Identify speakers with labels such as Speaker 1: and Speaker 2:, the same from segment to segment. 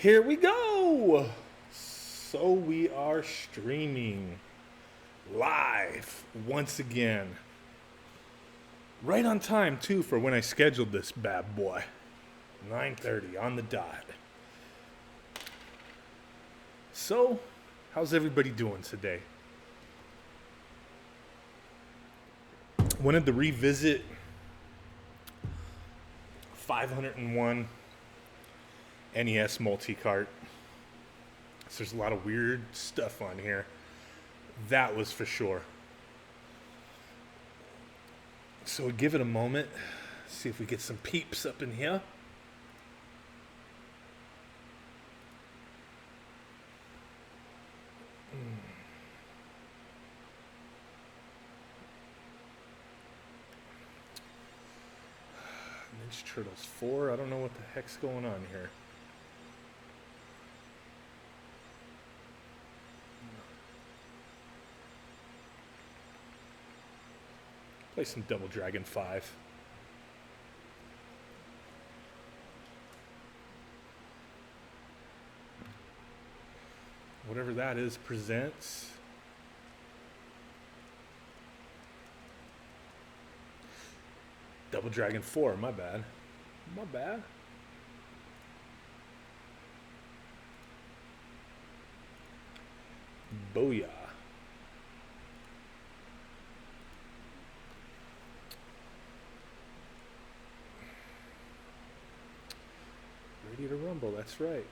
Speaker 1: Here we go. So we are streaming live once again. Right on time too for when I scheduled this bad boy. 9:30 on the dot. So, how's everybody doing today? Wanted to revisit 501 NES multicart. So there's a lot of weird stuff on here. That was for sure. So we'll give it a moment. See if we get some peeps up in here. Ninja Turtles 4. I don't know what the heck's going on here. Play some Double Dragon 5. Whatever that is presents. Double Dragon 4, my bad. My bad. Booyah. Ready to rumble, that's right.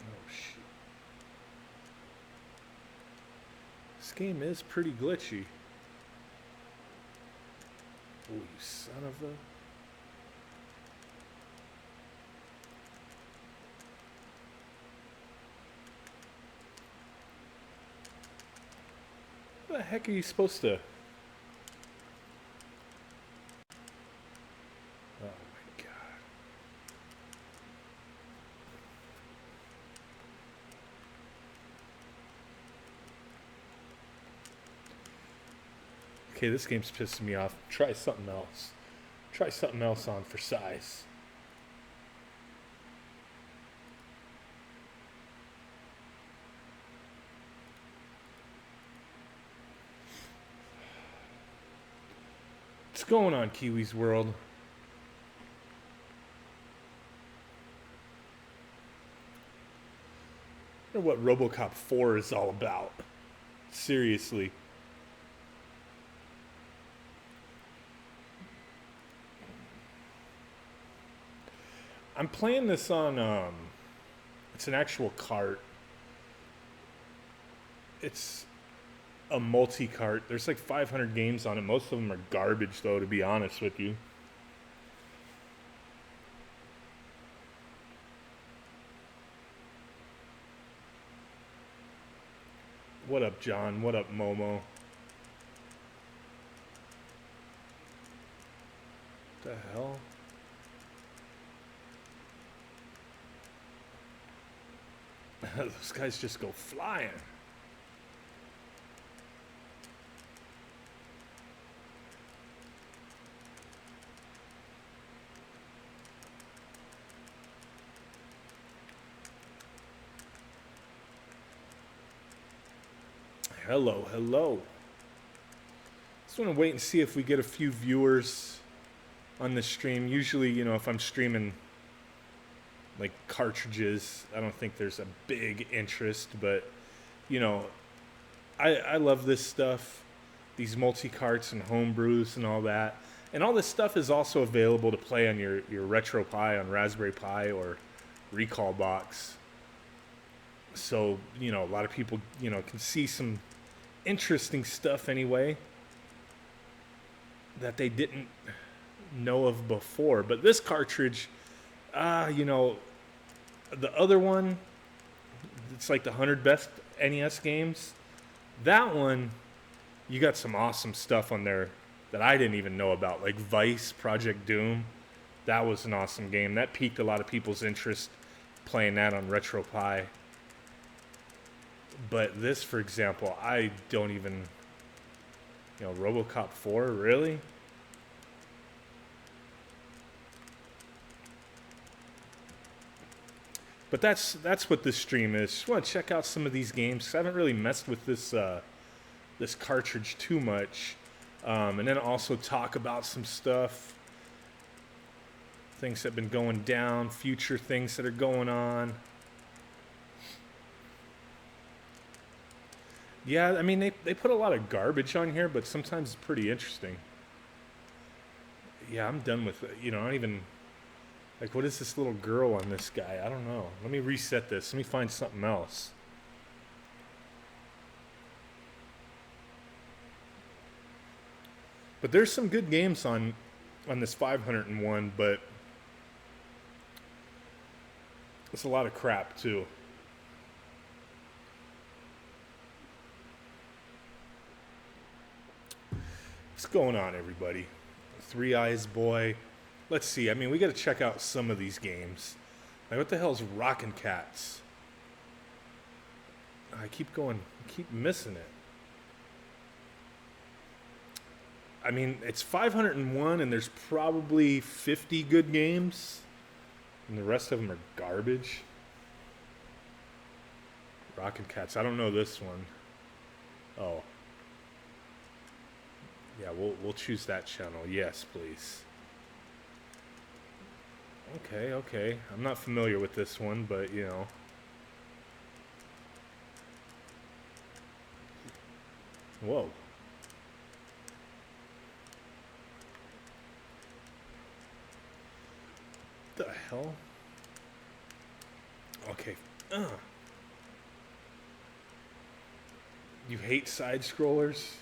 Speaker 1: Oh, shit. This game is pretty glitchy. Oh, you son of a... What the heck are you supposed to... Oh my god. Okay, this game's pissing me off. Try something else. Try something else on for size. What's going on, Kiwi's World? I wonder what RoboCop 4 is all about. Seriously. I'm playing this on, it's an actual cart. It's a multi-cart. There's like 500 games on it. Most of them are garbage, though, to be honest with you. What up, John? What up, Momo? What the hell? Those guys just go flying. Hello, hello. Just want to wait and see if we get a few viewers on the stream. Usually, you know, if I'm streaming like cartridges, I don't think there's a big interest, but you know, I love this stuff, these multi-carts and homebrews and all that. And all this stuff is also available to play on your Retro Pi, on Raspberry Pi or Recall Box. So, you know, a lot of people, you know, can see some interesting stuff anyway that they didn't know of before. But this cartridge, you know, the other one, it's like the 100 best NES games. That one, you got some awesome stuff on there that I didn't even know about, like Vice, Project Doom. That was an awesome game. That piqued a lot of people's interest playing that on Retro Pi. But this, for example, I don't even, you know, RoboCop 4, really? But that's what this stream is. Just want to check out some of these games. I haven't really messed with this cartridge too much, and then also talk about some stuff, things that have been going down, future things that are going on. Yeah, I mean they put a lot of garbage on here, but sometimes it's pretty interesting. Yeah, I'm done with it. I don't even. Like, what is this little girl on this guy? I don't know. Let me reset this. Let me find something else. But there's some good games on this 501, but it's a lot of crap, too. What's going on, everybody? Three Eyes Boy. Let's see. I mean, we got to check out some of these games. Like, what the hell's Rockin' Cats? I keep missing it. I mean, it's 501, and there's probably 50 good games, and the rest of them are garbage. Rockin' Cats. I don't know this one. Oh. Yeah, we'll choose that channel. Yes, please. Okay. I'm not familiar with this one, but Whoa. The hell? Okay. You hate side scrollers?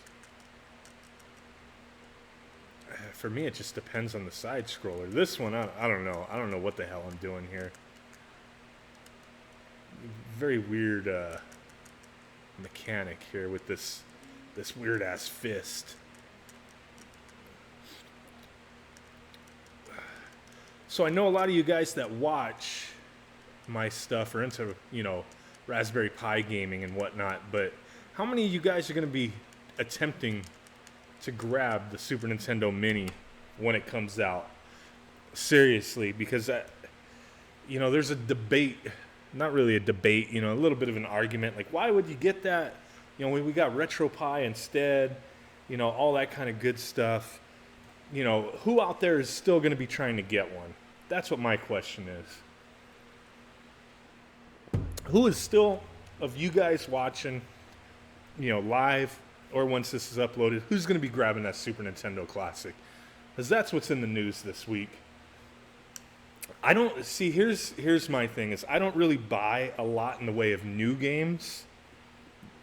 Speaker 1: For me, it just depends on the side scroller. This one, I don't know. I don't know what the hell I'm doing here. Very weird mechanic here with this weird ass fist. So I know a lot of you guys that watch my stuff are into Raspberry Pi gaming and whatnot. But how many of you guys are going to be attempting to grab the Super Nintendo Mini when it comes out? Seriously, because there's a debate, not really a debate, a little bit of an argument, like, why would you get that? We got RetroPie instead, all that kind of good stuff. Who out there is still going to be trying to get one? That's what my question is. Who is still, of you guys watching, live, or once this is uploaded, who's going to be grabbing that Super Nintendo Classic? Because that's what's in the news this week. I don't see. Here's my thing: is I don't really buy a lot in the way of new games,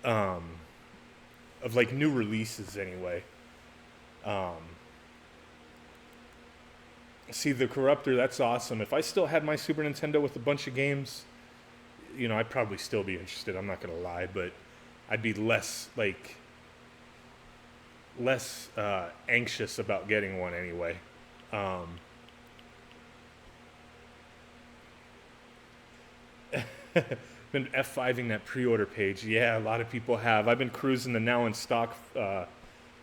Speaker 1: of like new releases anyway. See, the Corruptor, that's awesome. If I still had my Super Nintendo with a bunch of games, I'd probably still be interested. I'm not gonna lie, but I'd be less anxious about getting one anyway. Been F5ing that pre-order page. Yeah, a lot of people have. I've been cruising the now in stock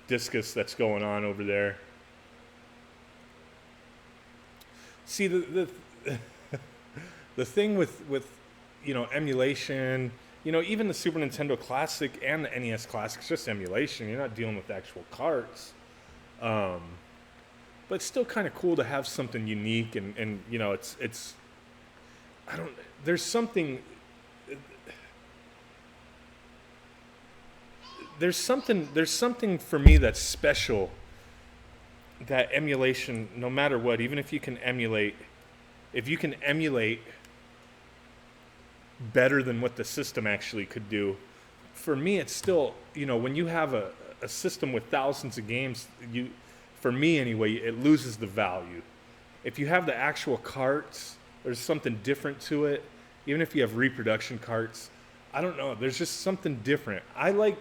Speaker 1: discus that's going on over there. See, the thing with emulation, even the Super Nintendo Classic and the NES Classic, it's just emulation. You're not dealing with actual carts. But it's still kind of cool to have something unique, and it's I don't. There's something for me that's special. That emulation, no matter what, even if you can emulate better than what the system actually could do, for me it's still, when you have a system with thousands of games, for me anyway, it loses the value. If you have the actual carts, there's something different to it. Even if you have reproduction carts, I don't know, there's just something different. I like,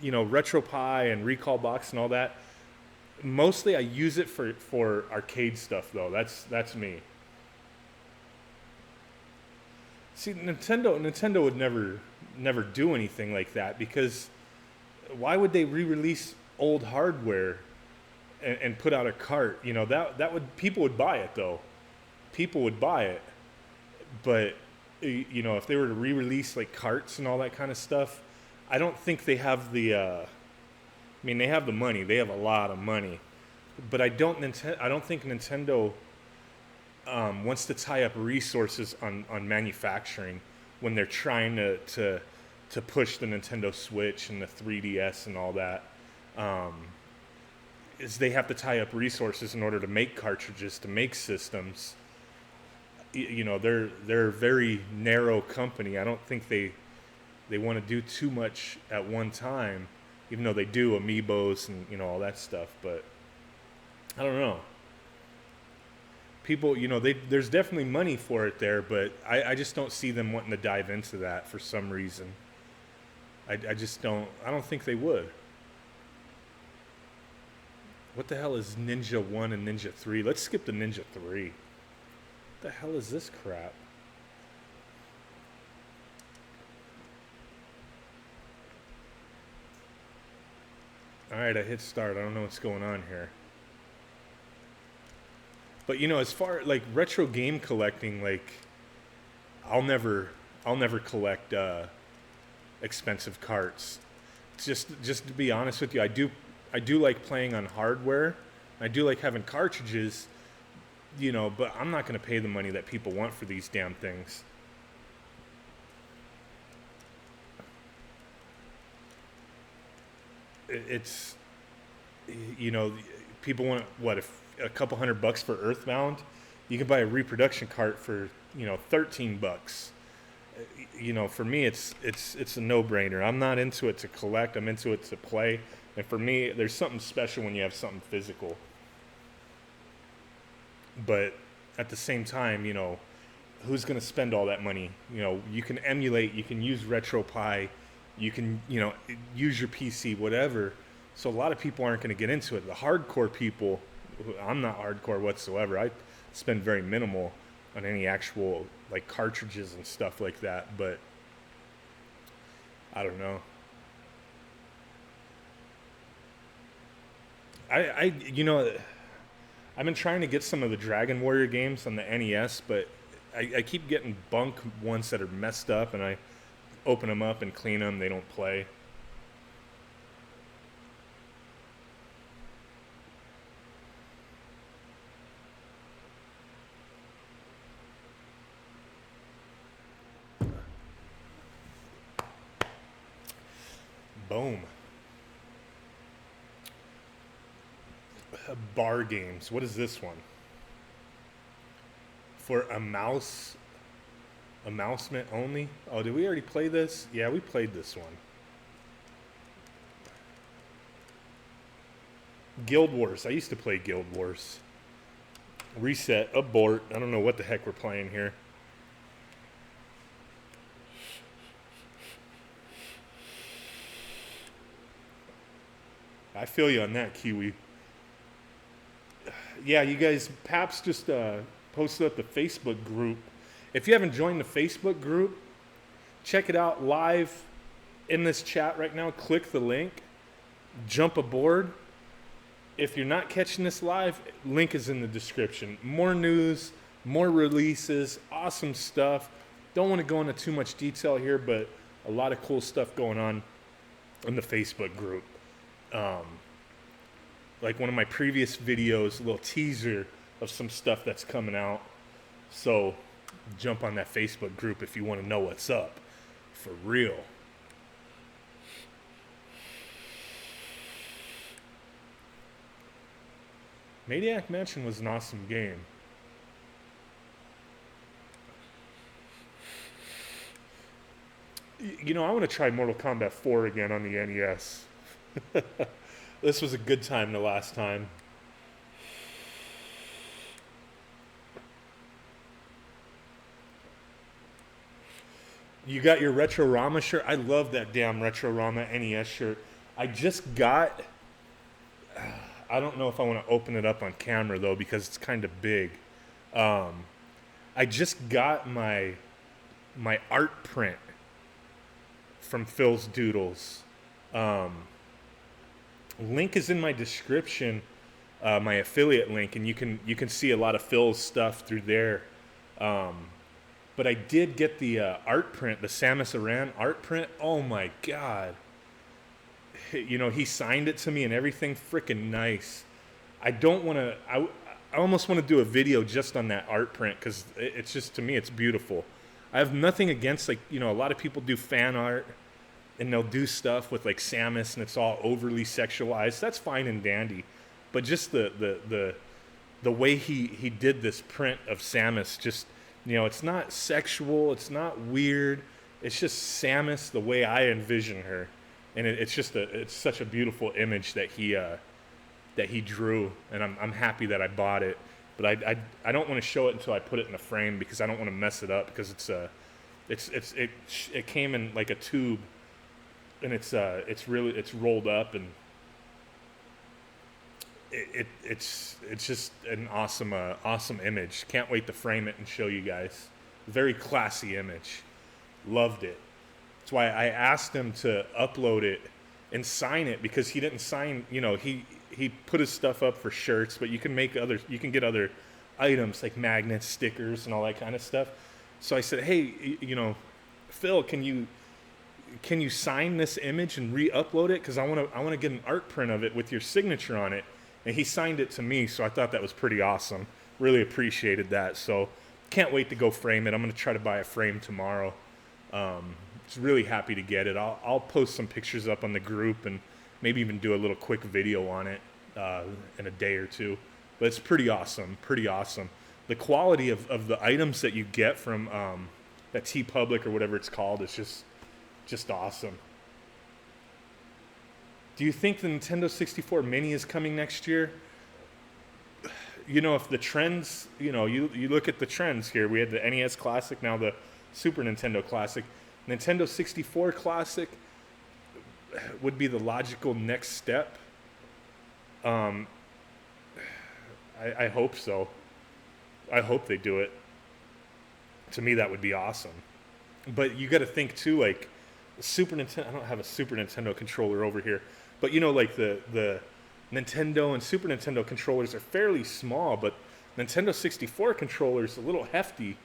Speaker 1: RetroPie and Recall Box and all that. Mostly I use it for arcade stuff, though. That's me. See, Nintendo would never do anything like that, because why would they re-release old hardware and put out a cart? That would, people would buy it, though. People would buy it. But you know, if they were to re-release like carts and all that kind of stuff, I don't think they have the. I mean, they have the money. They have a lot of money, but I don't think Nintendo wants to tie up resources on manufacturing when they're trying to push the Nintendo Switch and the 3DS and all that. Um, is they have to tie up resources in order to make cartridges, to make systems. You know, they're a very narrow company. I don't think they want to do too much at one time, even though they do amiibos and, you know, all that stuff. But I don't know. People, you know, there's definitely money for it there, but I just don't see them wanting to dive into that for some reason. I just don't. I don't think they would. What the hell is Ninja 1 and Ninja 3? Let's skip to Ninja 3. What the hell is this crap? Alright, I hit start. I don't know what's going on here. But you know, as far like retro game collecting, like I'll never collect expensive carts. Just to be honest with you, I do like playing on hardware. I do like having cartridges, you know, but I'm not going to pay the money that people want for these damn things. It's, you know, people want what, if a couple $100 for Earthbound, you can buy a reproduction cart for, you know, $13. You know, for me, it's a no-brainer. I'm not into it to collect. I'm into it to play. And for me, there's something special when you have something physical. But at the same time, you know, who's going to spend all that money? You know, you can emulate, you can use RetroPie, you can, you know, use your PC, whatever. So a lot of people aren't going to get into it. The hardcore people, I'm not hardcore whatsoever. I spend very minimal on any actual like cartridges and stuff like that, but I don't know. You know, I've been trying to get some of the Dragon Warrior games on the NES, but I keep getting bunk ones that are messed up, and I open them up and clean them. They don't play. Boom. Bar games. What is this one? For a mousement only? Oh, did we already play this? Yeah, we played this one. Guild Wars. I used to play Guild Wars. Reset, abort. I don't know what the heck we're playing here. I feel you on that, Kiwi. Yeah, you guys, Paps just posted up the Facebook group. If you haven't joined the Facebook group, check it out live in this chat right now. Click the link, jump aboard. If you're not catching this live, link is in the description. More news, more releases, awesome stuff. Don't want to go into too much detail here, but a lot of cool stuff going on in the Facebook group. Like one of my previous videos, a little teaser of some stuff that's coming out. So jump on that Facebook group if you want to know what's up. For real. Maniac Mansion was an awesome game. You know, I want to try Mortal Kombat 4 again on the NES. This was a good time the last time. You got your Retrorama shirt? I love that damn Retrorama NES shirt. I just got... I don't know if I want to open it up on camera, though, because it's kind of big. I just got my art print from Phil's Doodles. Link is in my description, my affiliate link, and you can see a lot of Phil's stuff through there. But But I did get the art print, the Samus Aran art print. Oh my God. You know, he signed it to me and everything. Freaking nice. I don't want to, I almost want to do a video just on that art print because it's just, to me, it's beautiful. I have nothing against, like, you know, a lot of people do fan art and they'll do stuff with like Samus and it's all overly sexualized. That's fine and dandy. But just the way he did this print of Samus, just, you know, it's not sexual, it's not weird. It's just Samus the way I envision her. And it's just it's such a beautiful image that he drew, and I'm happy that I bought it. But I don't want to show it until I put it in a frame because I don't want to mess it up because it came in like a tube, and it's rolled up, and it's just an awesome image. Can't wait to frame it and show you guys. Very classy image. Loved it. That's why I asked him to upload it and sign it because he didn't sign, you know, he put his stuff up for shirts, but you can get other items like magnets, stickers, and all that kind of stuff. So I said, hey, you know, Phil, can you sign this image and re-upload it? Because I want to get an art print of it with your signature on it. And he signed it to me, so I thought that was pretty awesome. Really appreciated that. So can't wait to go frame it. I'm going to try to buy a frame tomorrow. Just really happy to get it. I'll post some pictures up on the group and maybe even do a little quick video on it in a day or two. But it's pretty awesome, pretty awesome. The quality of the items that you get from that TeePublic or whatever it's called is just awesome. Do you think the Nintendo 64 Mini is coming next year? You know, if the trends, you know, you look at the trends here. We had the NES Classic, now the Super Nintendo Classic. Nintendo 64 Classic would be the logical next step. I hope so. I hope they do it. To me, that would be awesome. But you got to think too, like Super Nintendo. I don't have a Super Nintendo controller over here, but you know, like the Nintendo and Super Nintendo controllers are fairly small, but Nintendo 64 controllers a little hefty.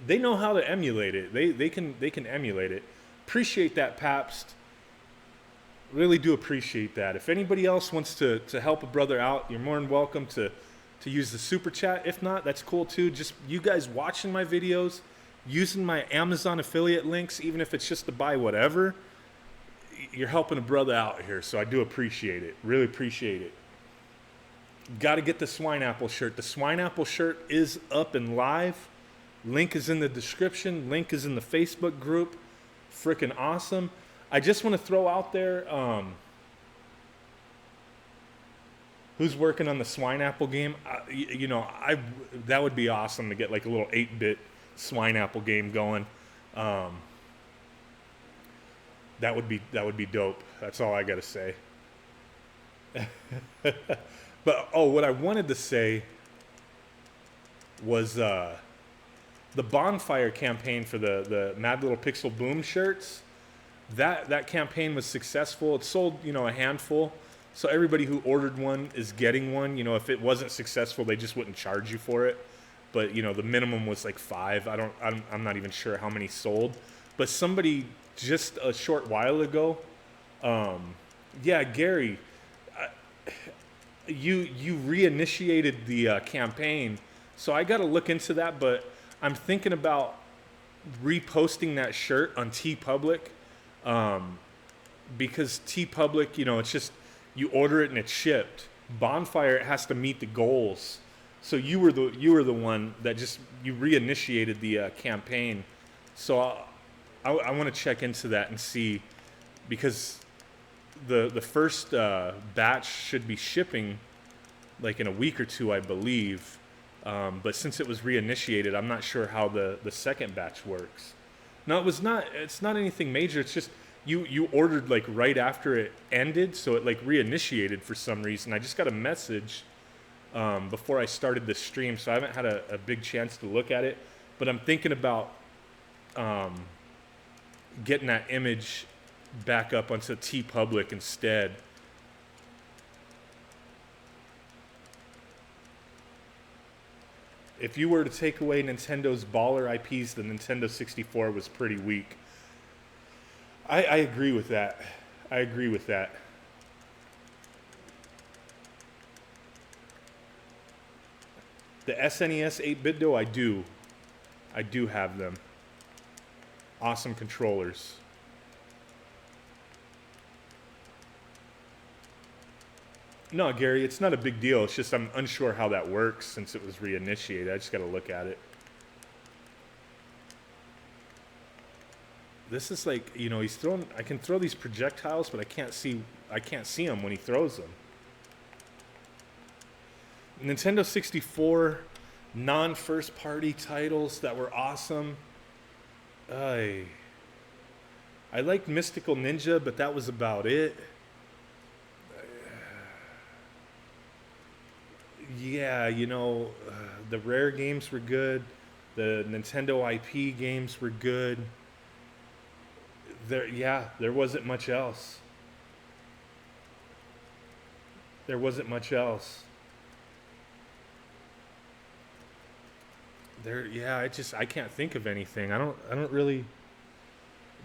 Speaker 1: They know how to emulate it. They can emulate it. Appreciate that, Pabst. Really do appreciate that. If anybody else wants to help a brother out, you're more than welcome to use the super chat. If not, that's cool too. Just you guys watching my videos, using my Amazon affiliate links, even if it's just to buy whatever, you're helping a brother out here. So I do appreciate it. Really appreciate it. Got to get the Swine Apple shirt. The Swine Apple shirt is up and live. Link is in the description. Link is in the Facebook group. Freaking awesome. I just want to throw out there, who's working on the Swine Apple game? You know, that would be awesome to get like a little 8-bit Swine Apple game going. That would be dope. That's all I got to say. But what I wanted to say was the bonfire campaign for the Mad Little Pixel Boom shirts. That campaign was successful. It sold, you know, a handful. So everybody who ordered one is getting one. You know, if it wasn't successful, they just wouldn't charge you for it. But, you know, the minimum was like 5. I'm not even sure how many sold. But somebody just a short while ago, yeah, Gary, you reinitiated the campaign. So I got to look into that, but I'm thinking about reposting that shirt on TeePublic, because TeePublic, you know, it's just you order it and it's shipped. Bonfire, it has to meet the goals. So you were the one that just you reinitiated the campaign. So I want to check into that and see, because the first batch should be shipping like in a week or two, I believe. But since it was reinitiated, I'm not sure how the second batch works. No, it's not anything major. It's just you ordered like right after it ended, so it like reinitiated for some reason. I just got a message before I started the stream, so I haven't had a big chance to look at it. But I'm thinking about getting that image back up onto TeePublic instead. If you were to take away Nintendo's baller IPs, the Nintendo 64 was pretty weak. I agree with that. I agree with that. The SNES 8-bit though, I do have them. Awesome controllers. No, Gary, it's not a big deal. It's just I'm unsure how that works since it was reinitiated. I just got to look at it. This is like, you know, he's throwing. I can throw these projectiles, but I can't see them when he throws them. Nintendo 64 non-first party titles that were awesome. I liked Mystical Ninja, but that was about it. Yeah, you know, the Rare games were good. The Nintendo IP games were good. There wasn't much else. There wasn't much else. I can't think of anything. I don't really.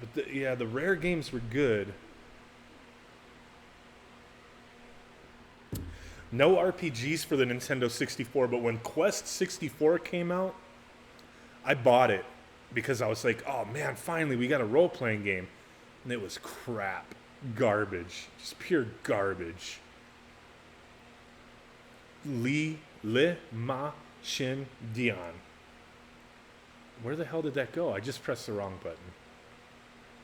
Speaker 1: But the Rare games were good. No RPGs for the Nintendo 64, but when Quest 64 came out, I bought it because I was like, oh man, finally we got a role-playing game. And it was crap. Garbage. Just pure garbage. Le Ma Shin Dion. Where the hell did that go? I just pressed the wrong button.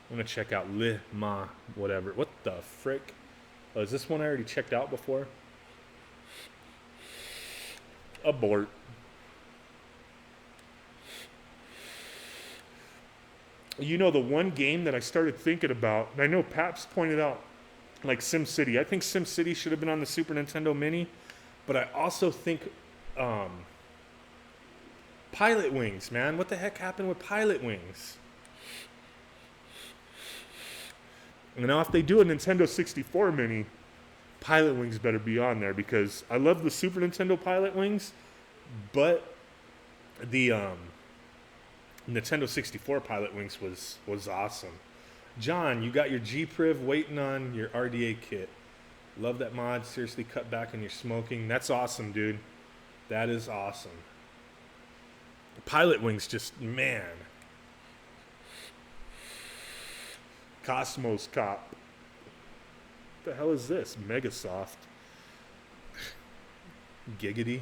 Speaker 1: I'm going to check out Le Ma whatever. What the frick? Oh, is this one I already checked out before? Abort. You know, the one game that I started thinking about, and I know Paps pointed out, like SimCity. I think SimCity should have been on the Super Nintendo Mini, but I also think Pilot Wings, man. What the heck happened with Pilot Wings? And now if they do a Nintendo 64 Mini, Pilot Wings better be on there because I love the Super Nintendo Pilot Wings, but the Nintendo 64 Pilot Wings was awesome. John, you got your G-Priv waiting on your RDA kit. Love that mod. Seriously, cut back on your smoking. That's awesome, dude. That is awesome. Pilot Wings just, man. Cosmos Cop. What the hell is this? Megasoft. Giggity.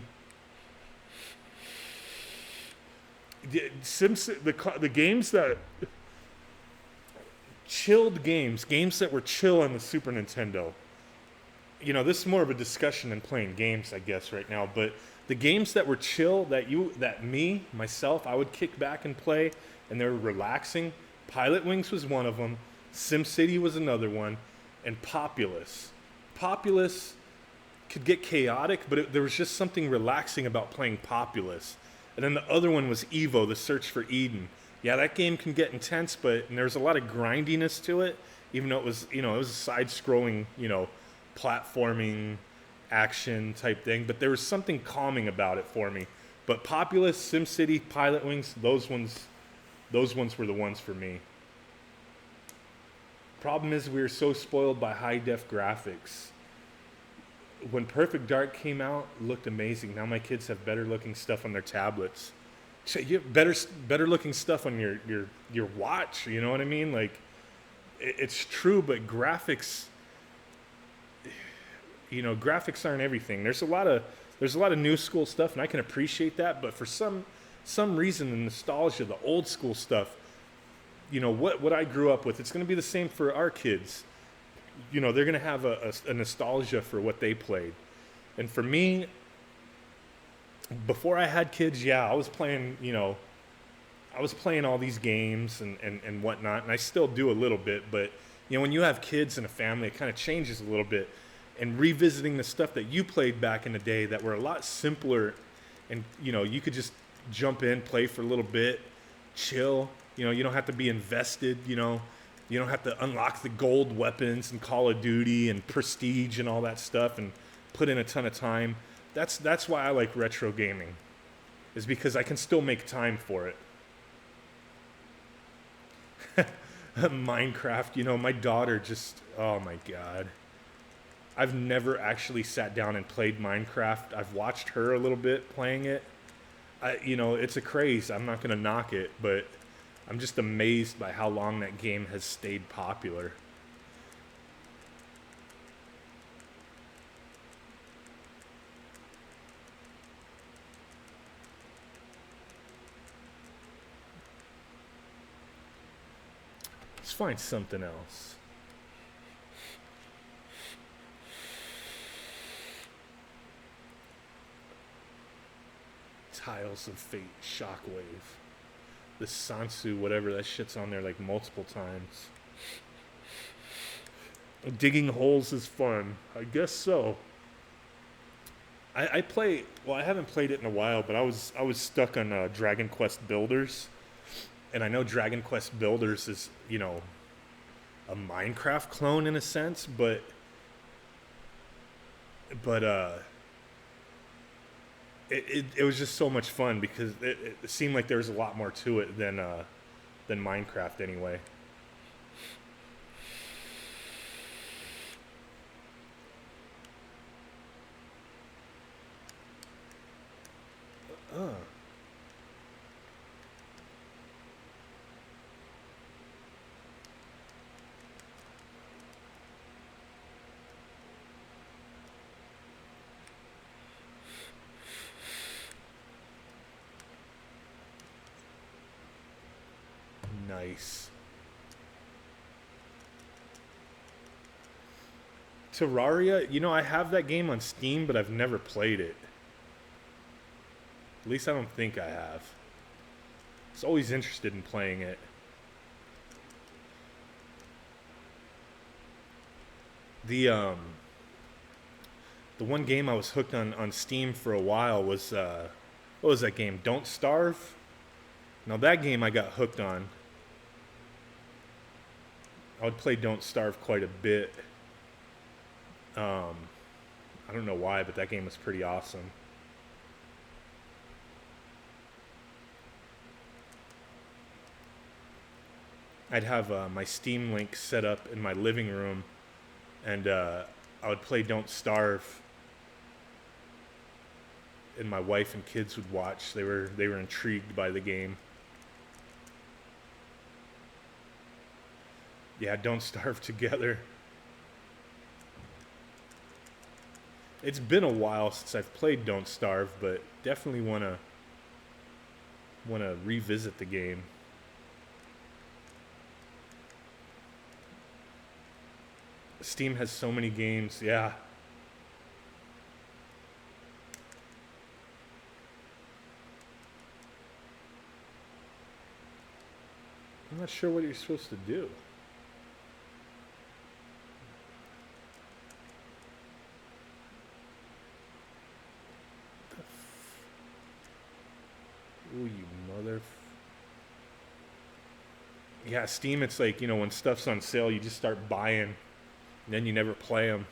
Speaker 1: The games that chilled games that were chill on the Super Nintendo. You know, this is more of a discussion than playing games, I guess, right now. But the games that were chill, myself, I would kick back and play, and they were relaxing. Pilot Wings was one of them. SimCity was another one. And Populous. Populous could get chaotic, but there was just something relaxing about playing Populous. And then the other one was Evo, The Search for Eden. Yeah, that game can get intense, but there's a lot of grindiness to it, even though it was a side-scrolling, platforming action type thing. But there was something calming about it for me. But Populous, SimCity, Pilot Wings, those ones were the ones for me. Problem is, we were so spoiled by high-def graphics. When Perfect Dark came out, it looked amazing. Now my kids have better-looking stuff on their tablets. You have better-looking stuff on your watch. You know what I mean? Like, it's true, but graphics. Graphics aren't everything. There's a lot of new school stuff, and I can appreciate that. But for some reason, the nostalgia, the old school stuff. What I grew up with, it's going to be the same for our kids. They're going to have a nostalgia for what they played. And for me, before I had kids, I was playing, all these games and whatnot, and I still do a little bit. But, when you have kids and a family, it kind of changes a little bit. And revisiting the stuff that you played back in the day that were a lot simpler, and, you could just jump in, play for a little bit, chill. You don't have to be invested, you don't have to unlock the gold weapons and Call of Duty and Prestige and all that stuff and put in a ton of time. That's why I like retro gaming. is because I can still make time for it. Minecraft, you know, my daughter just, oh my God. I've never actually sat down and played Minecraft. I've watched her a little bit playing it. You know, it's a craze. I'm not going to knock it, but I'm just amazed by how long that game has stayed popular. Let's find something else. Tiles of Fate, Shockwave. The Sansu, whatever, that shit's on there like multiple times. Digging holes is fun. I guess so. I play, well, I haven't played it in a while, but I was stuck on Dragon Quest Builders. And I know Dragon Quest Builders is, you know, a Minecraft clone in a sense, but it was just so much fun because it seemed like there was a lot more to it than Minecraft anyway. Nice. Terraria, you know, I have that game on Steam, but I've never played it. At least I don't think I have. I was always interested in playing it. The one game I was hooked on Steam for a while was what was that game? Don't Starve? Now that game I got hooked on. I would play Don't Starve quite a bit. I don't know why, but that game was pretty awesome. I'd have my Steam Link set up in my living room, and I would play Don't Starve, and my wife and kids would watch. They were intrigued by the game. Yeah, Don't Starve together. It's been a while since I've played Don't Starve, but definitely wanna revisit the game. Steam has so many games, yeah. I'm not sure what you're supposed to do. Ooh, you mother... Yeah, Steam, it's like, you know, when stuff's on sale, you just start buying, and then you never play them.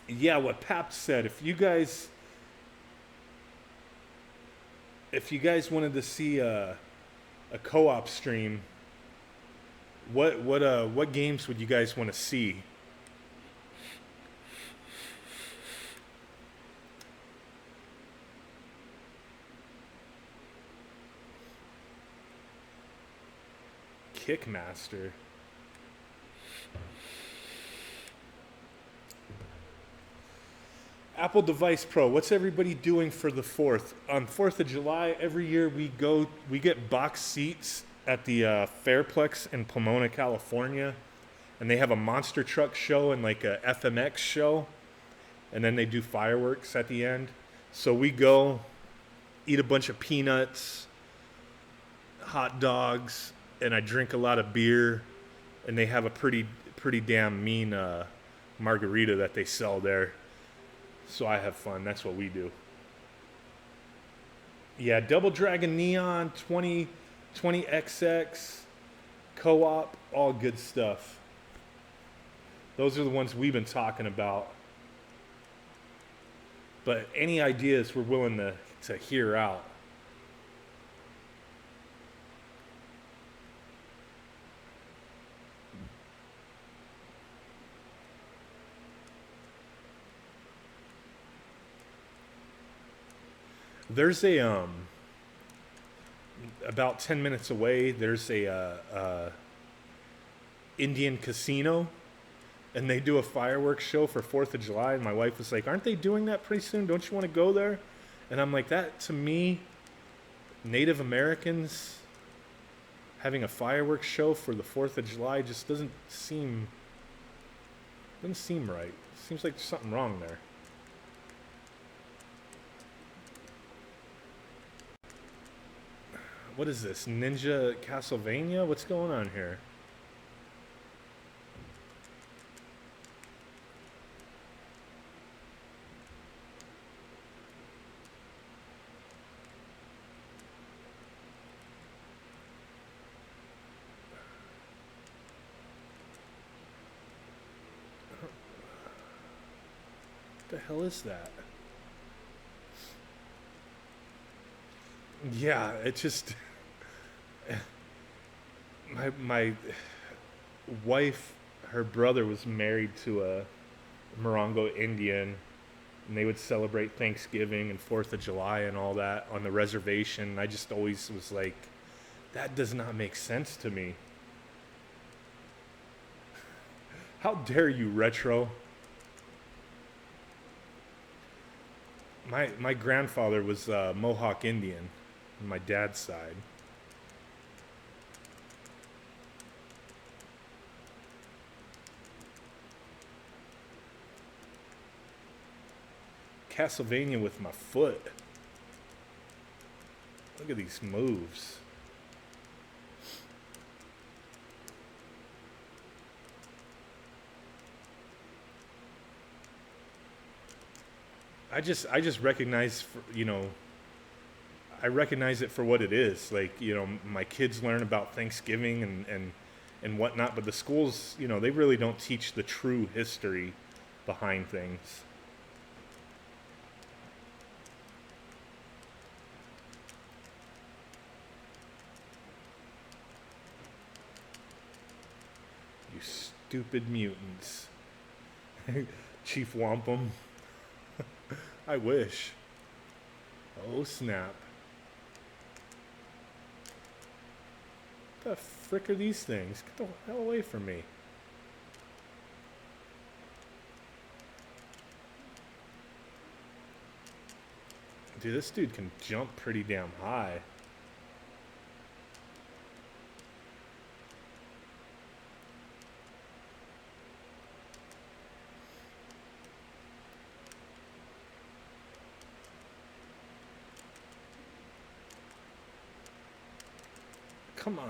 Speaker 1: Yeah, what Pap said, if you guys wanted to see a co-op stream, what games would you guys want to see? Kickmaster. Apple Device Pro. What's everybody doing for the 4th? On 4th of July, every year we get box seats at the Fairplex in Pomona, California. And they have a monster truck show and like a FMX show. And then they do fireworks at the end. So we go, eat a bunch of peanuts, hot dogs, and I drink a lot of beer. And they have a pretty damn mean margarita that they sell there. So I have fun. That's what we do. Yeah, Double Dragon Neon, 20XX, co-op, all good stuff. Those are the ones we've been talking about. But any ideas we're willing to hear out. There's a about 10 minutes away. There's a Indian casino, and they do a fireworks show for 4th of July. And my wife was like, "Aren't they doing that pretty soon? Don't you want to go there?" And I'm like, that to me, Native Americans having a fireworks show for the 4th of July just doesn't seem right. Seems like there's something wrong there. What is this? Ninja Castlevania? What's going on here? What the hell is that? Yeah, it just my wife, her brother was married to a Morongo Indian, and they would celebrate Thanksgiving and 4th of July and all that on the reservation. I just always was like, that does not make sense to me. How dare you, retro? My grandfather was Mohawk Indian on my dad's side. Castlevania with my foot. Look at these moves. I just recognize, I recognize it for what it is. Like, my kids learn about Thanksgiving and whatnot, but the schools, they really don't teach the true history behind things. You stupid mutants. Chief Wampum. I wish. Oh, snap. What the frick are these things? Get the hell away from me. Dude, this dude can jump pretty damn high. Come on.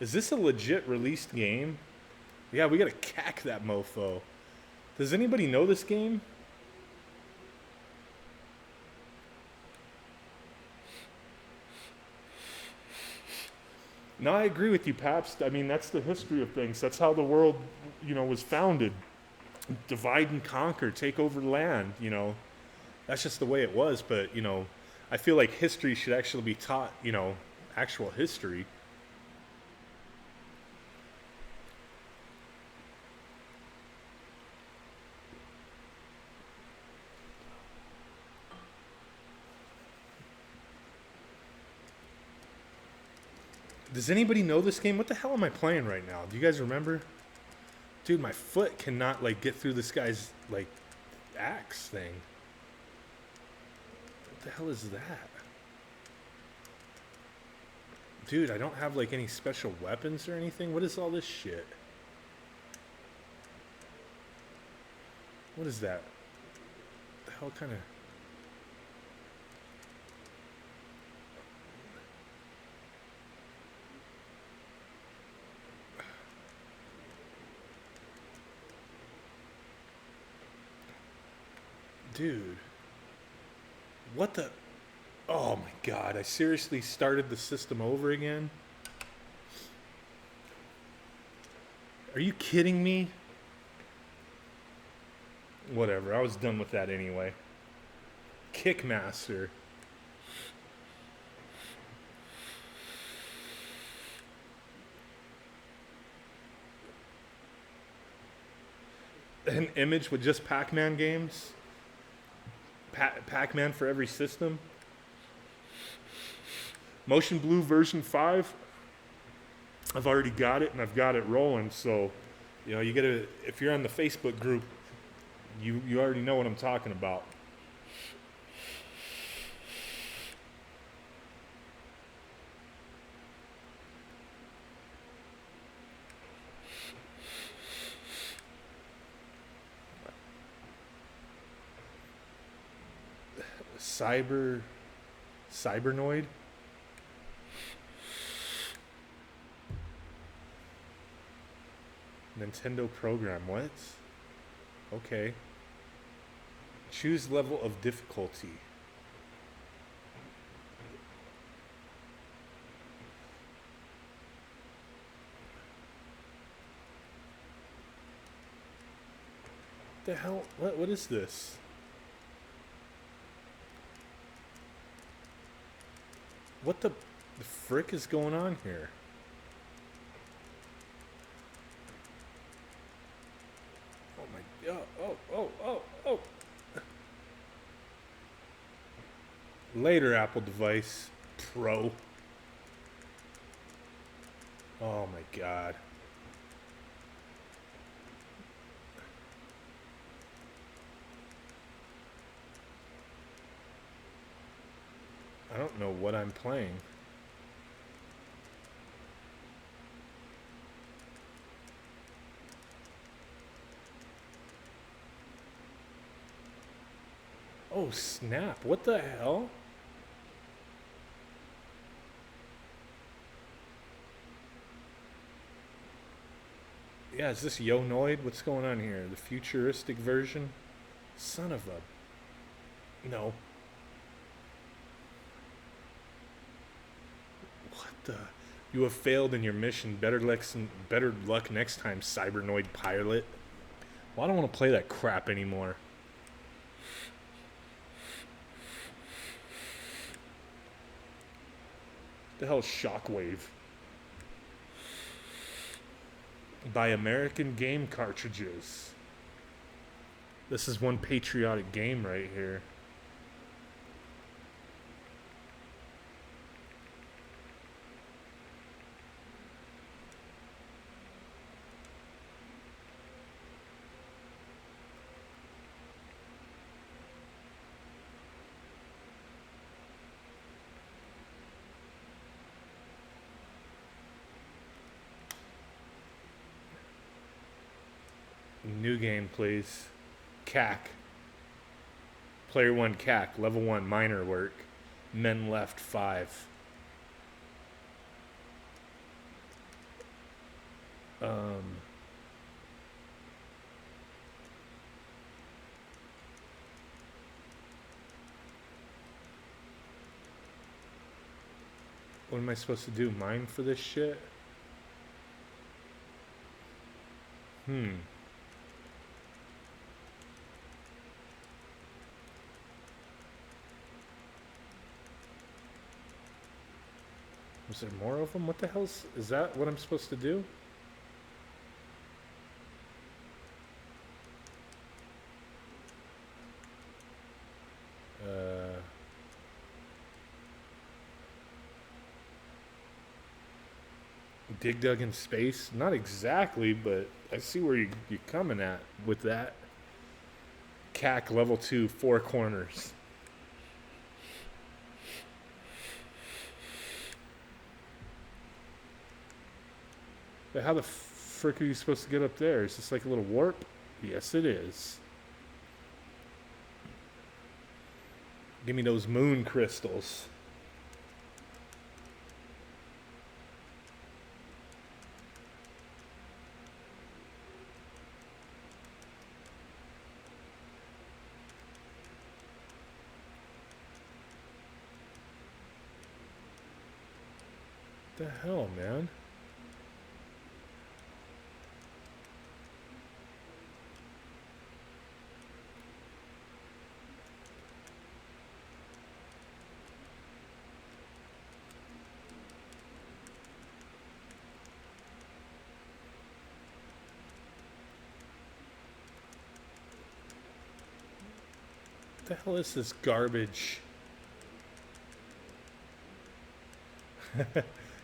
Speaker 1: Is this a legit released game? Yeah, we gotta cack that mofo. Does anybody know this game? No, I agree with you, Pabst. I mean, that's the history of things. That's how the world, was founded. Divide and conquer, take over land, That's just the way it was. But, I feel like history should actually be taught, actual history. Does anybody know this game? What the hell am I playing right now? Do you guys remember? Dude, my foot cannot get through this guy's axe thing. What the hell is that? Dude, I don't have any special weapons or anything. What is all this shit? What is that? What the hell kind of... Dude. What the... Oh my god, I seriously started the system over again? Are you kidding me? Whatever, I was done with that anyway. Kickmaster. An image with just Pac-Man games? Pac-Man for every system? Motion Blue version 5? I've already got it and I've got it rolling, so you know, you gotta, if you're on the Facebook group, you already know what I'm talking about. Cybernoid? Nintendo program, what? Okay. Choose level of difficulty. The hell? What is this? What the frick is going on here? Oh my, oh. Later, Apple device Pro. Oh my god. I don't know what I'm playing. Oh snap, what the hell? Yeah, is this Yonoid? What's going on here? The futuristic version? Son of a... No. What the... You have failed in your mission. Better luck next time, Cybernoid pilot. Well, I don't want to play that crap anymore. The hell's Shockwave? By American Game Cartridges. This is one patriotic game right here. New game, please. CAC. Player 1 CAC. Level 1 minor work. Men left 5. What am I supposed to do? Mine for this shit? Was there more of them? What the hell's... Is that what I'm supposed to do? Dig Dug in Space? Not exactly, but I see where you're coming at with that. CAC level 2, 4 corners. But how the frick are you supposed to get up there? Is this like a little warp? Yes, it is. Give me those moon crystals. What the hell, man? the hell is this garbage?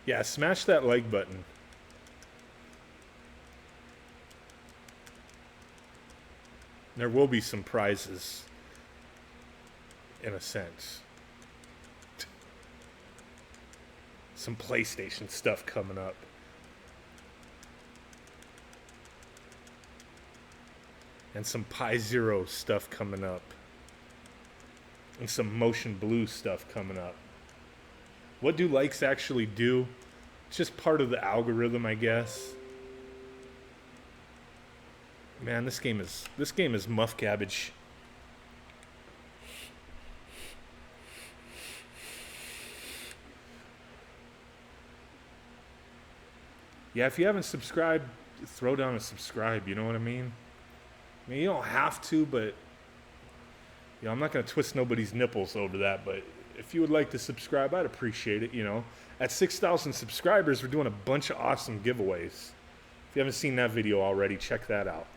Speaker 1: Yeah, smash that like button. There will be some prizes, in a sense. Some PlayStation stuff coming up. And some Pi Zero stuff coming up. And some Motion Blue stuff coming up. What do likes actually do? It's just part of the algorithm, I guess. Man, this game is muff cabbage. Yeah, if you haven't subscribed, throw down a subscribe, you know what I mean? I mean, you don't have to, but you know, I'm not going to twist nobody's nipples over that, but if you would like to subscribe, I'd appreciate it, you know. At 6,000 subscribers, we're doing a bunch of awesome giveaways. If you haven't seen that video already, check that out.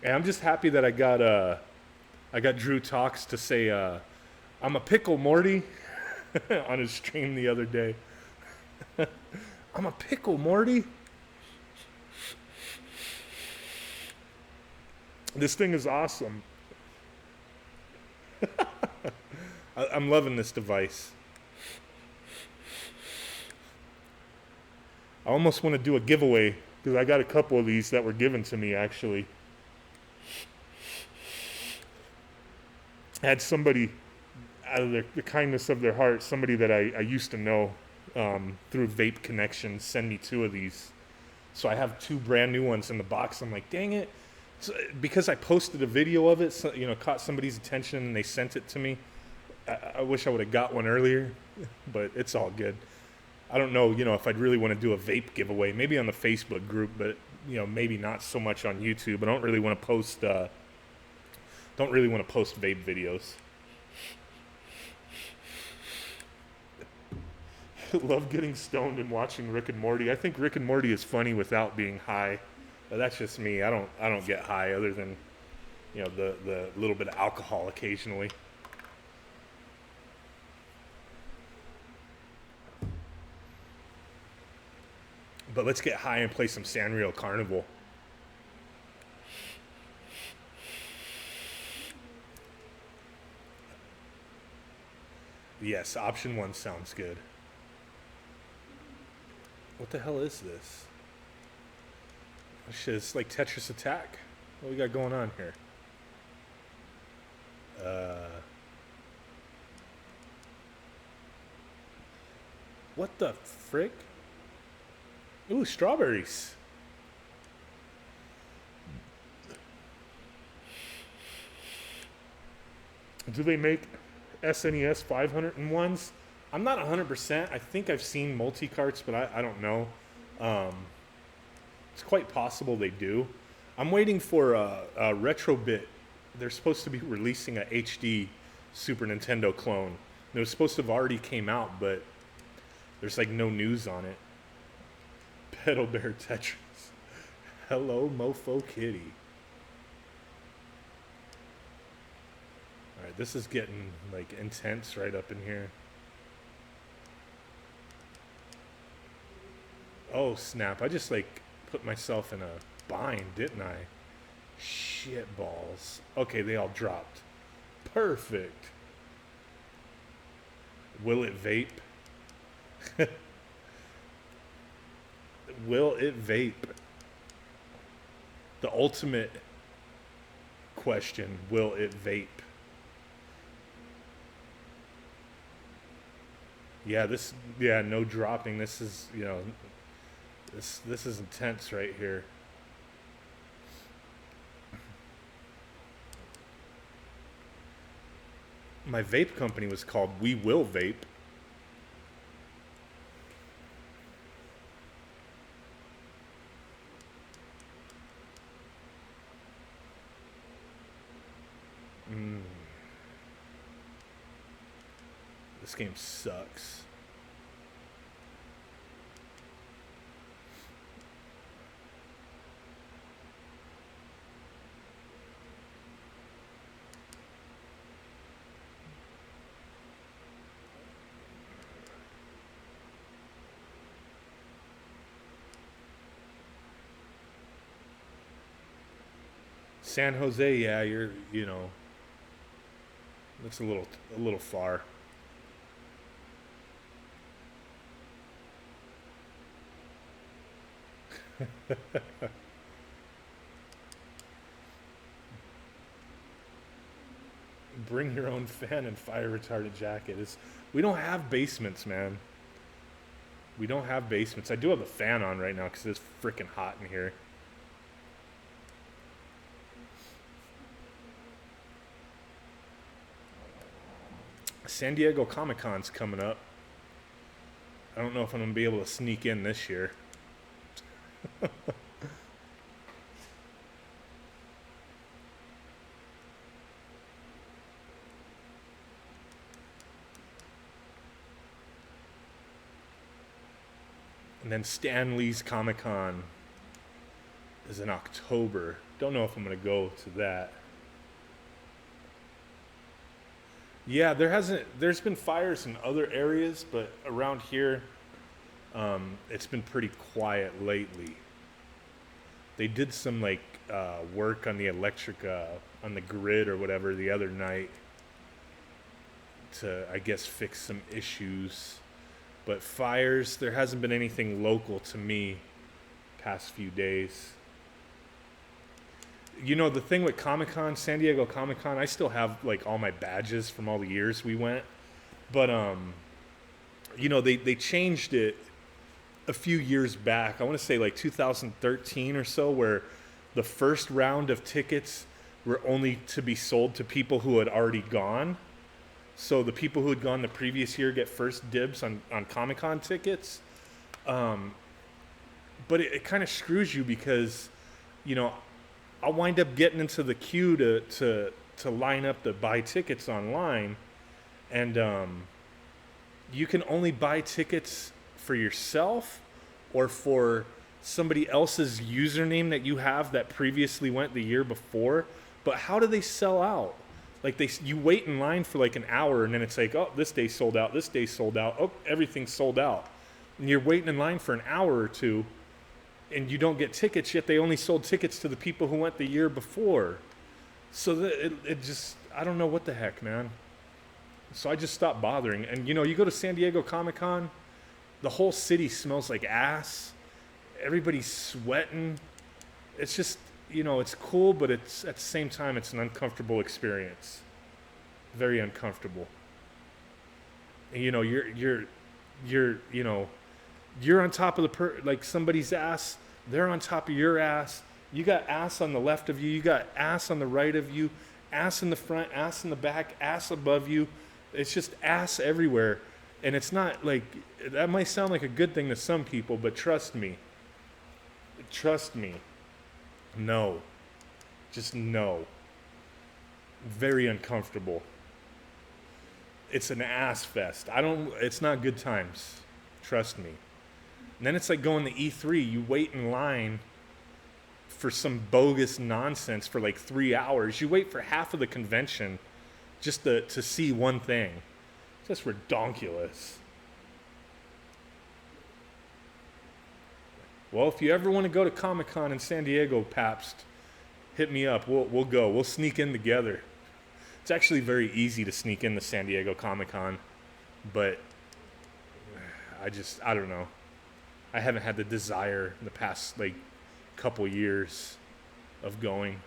Speaker 1: And I'm just happy that I got Drew Talks to say I'm a pickle Morty on his stream the other day. I'm a pickle Morty. This thing is awesome. I'm loving this device. I almost want to do a giveaway because I got a couple of these that were given to me actually. I had somebody, out of the kindness of their heart, somebody that I used to know through Vape Connections send me 2 of these. So I have 2 brand new ones in the box. I'm like, dang it. So, because I posted a video of it, so, you know, caught somebody's attention and they sent it to me. I wish I would have got one earlier, but it's all good. I don't know, you know, if I'd really want to do a vape giveaway, maybe on the Facebook group, but, you know, maybe not so much on YouTube. I don't really want to post vape videos. Love getting stoned and watching Rick and Morty. I think Rick and Morty is funny without being high. But that's just me. I don't get high other than, you know, the little bit of alcohol occasionally. But let's get high and play some Sanrio Carnival. Yes, option 1 sounds good. What the hell is this? Oh, shit, it's like Tetris Attack. What we got going on here? What the frick? Ooh, strawberries. Do they make SNES 501s? I'm not 100%. I think I've seen multi-carts, but I don't know. It's quite possible they do. I'm waiting for a Retrobit. They're supposed to be releasing a HD Super Nintendo clone. It was supposed to have already came out, but there's like no news on it. Pedal Bear Tetris. Hello, Mofo Kitty. Alright, this is getting like intense right up in here. Oh snap, I just like put myself in a bind, didn't I? Shit balls. Okay, they all dropped. Perfect. Will it vape? Will it vape? The ultimate question, will it vape? Yeah, no dropping. This is, you know, this is intense right here. My vape company was called We Will Vape. This game sucks. San Jose, yeah, you know, that's a little far. Bring your own fan and fire retardant jacket. We don't have basements, man. We don't have basements. I do have the fan on right now because it's freaking hot in here. San Diego Comic-Con's coming up. I don't know if I'm going to be able to sneak in this year. And then Stan Lee's Comic-Con is in October. Don't know if I'm going to go to that. Yeah, there's been fires in other areas, but around here, it's been pretty quiet lately. They did some like work on the electric, on the grid or whatever the other night to, I guess, fix some issues. But fires, there hasn't been anything local to me past few days. You know, the thing with Comic-Con, San Diego Comic-Con, I still have like all my badges from all the years we went. But you know, they changed it a few years back. I want to say like 2013 or so, where the first round of tickets were only to be sold to people who had already gone. So the people who had gone the previous year get first dibs on Comic-Con tickets. But it kind of screws you because, you know, I'll wind up getting into the queue to line up to buy tickets online. And you can only buy tickets for yourself or for somebody else's username that you have that previously went the year before. But how do they sell out? Like you wait in line for like an hour and then it's like, oh, this day sold out, this day sold out, oh, everything's sold out. And you're waiting in line for an hour or two and you don't get tickets, yet they only sold tickets to the people who went the year before. So it just, I don't know what the heck, man. So I just stopped bothering. And you know, you go to San Diego Comic-Con, the whole city smells like ass. Everybody's sweating. It's just, you know, it's cool, but it's at the same time, it's an uncomfortable experience. Very uncomfortable. And, you know, you're you know, you're on top of like somebody's ass. They're on top of your ass. You got ass on the left of you. You got ass on the right of you. Ass in the front, ass in the back, ass above you. It's just ass everywhere. And it's not like, that might sound like a good thing to some people, but trust me. Trust me. No. Just no. Very uncomfortable. It's an ass fest. It's not good times. Trust me. And then it's like going to E3. You wait in line for some bogus nonsense for like 3 hours. You wait for half of the convention just to see one thing. It's just redonkulous. Well, if you ever want to go to Comic-Con in San Diego, Pabst, hit me up. We'll go. We'll sneak in together. It's actually very easy to sneak in the San Diego Comic-Con, but I don't know. I haven't had the desire in the past like couple years of going.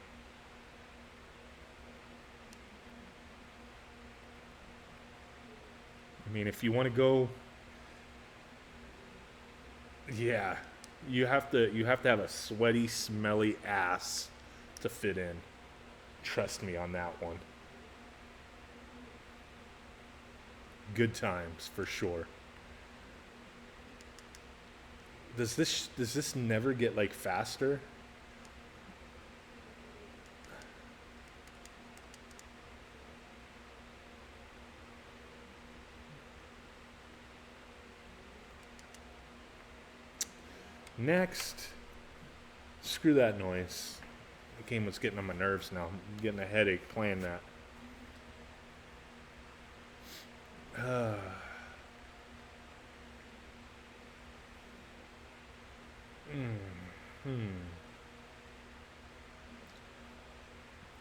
Speaker 1: I mean, if you want to go, yeah, you have to have a sweaty, smelly ass to fit in. Trust me on that one. Good times for sure. Does this never get like faster? Next, screw that noise. The game was getting on my nerves now. I'm getting a headache playing that.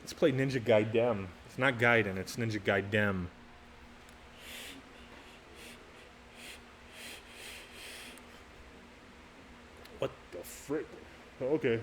Speaker 1: Let's play Ninja Gaiden. It's not Gaiden, it's Ninja Gaiden. What the frick? Okay.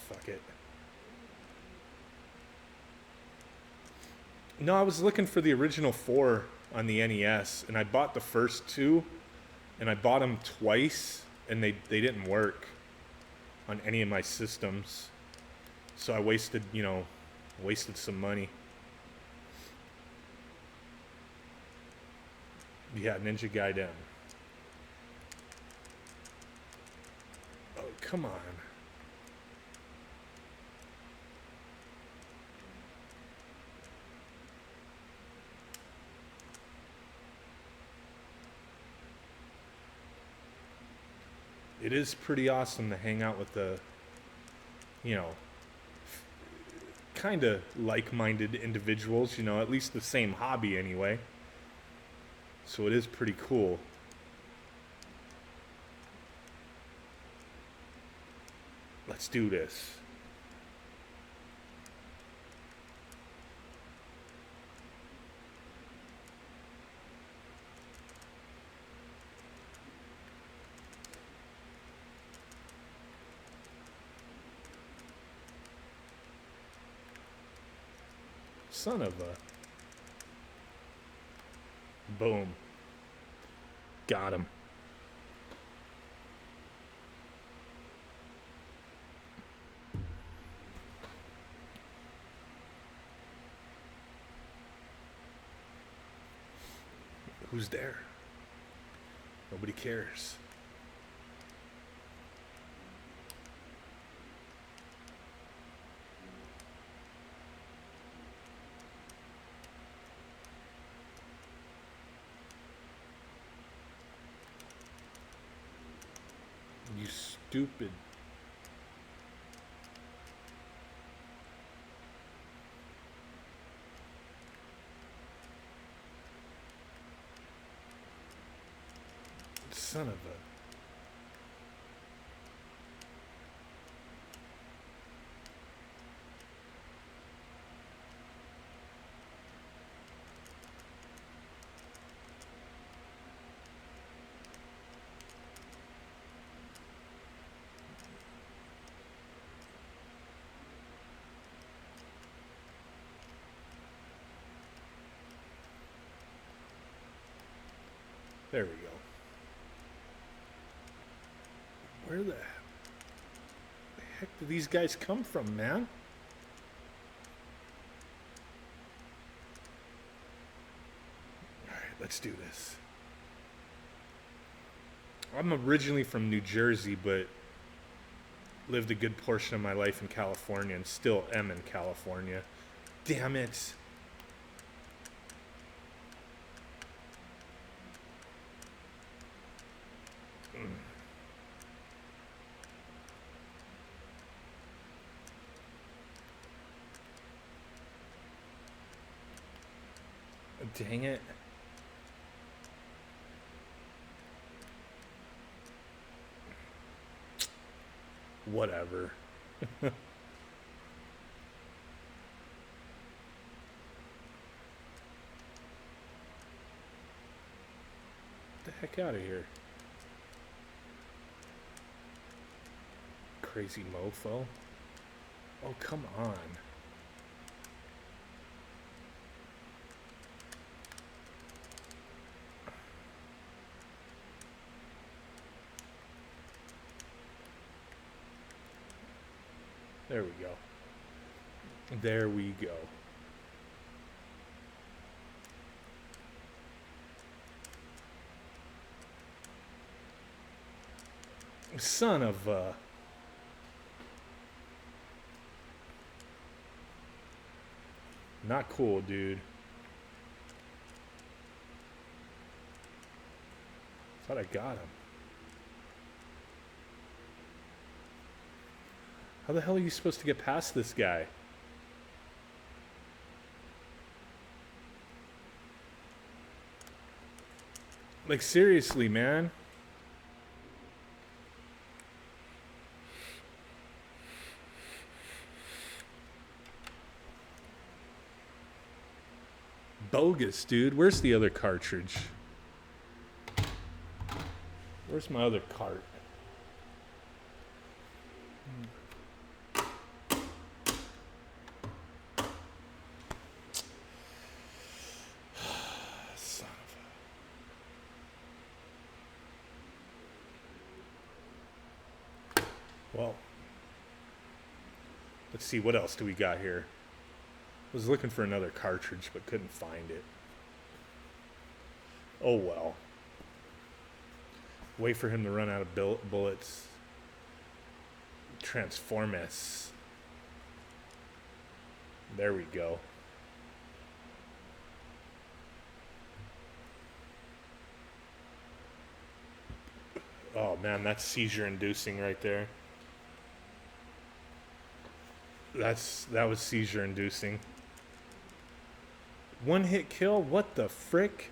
Speaker 1: Fuck it. No, I was looking for the original 4 on the NES, and I bought the first 2, and I bought them twice, and they didn't work on any of my systems. So I wasted, wasted some money. Yeah, Ninja Gaiden. Oh, come on. It is pretty awesome to hang out with the, kind of like-minded individuals, at least the same hobby anyway. So it is pretty cool. Let's do this. Son of a... Boom. Got him. Who's there? Nobody cares. You stupid. Son of a... There we go. Where the heck do these guys come from, man? Alright, let's do this. I'm originally from New Jersey, but lived a good portion of my life in California and still am in California. Damn it. Dang it. Whatever. Get the heck out of here. Crazy mofo. Oh, come on. There we go. There we go. Son of a... Not cool, dude. Thought I got him. How the hell are you supposed to get past this guy? Like, seriously, man. Bogus, dude. Where's the other cartridge? Where's my other cart? Son of a... Well, let's see, what else do we got here? I was looking for another cartridge, but couldn't find it. Oh well. Wait for him to run out of bullets. Transformers. There we go. Oh man, that's seizure inducing right there. That was seizure inducing. One hit kill? What the frick?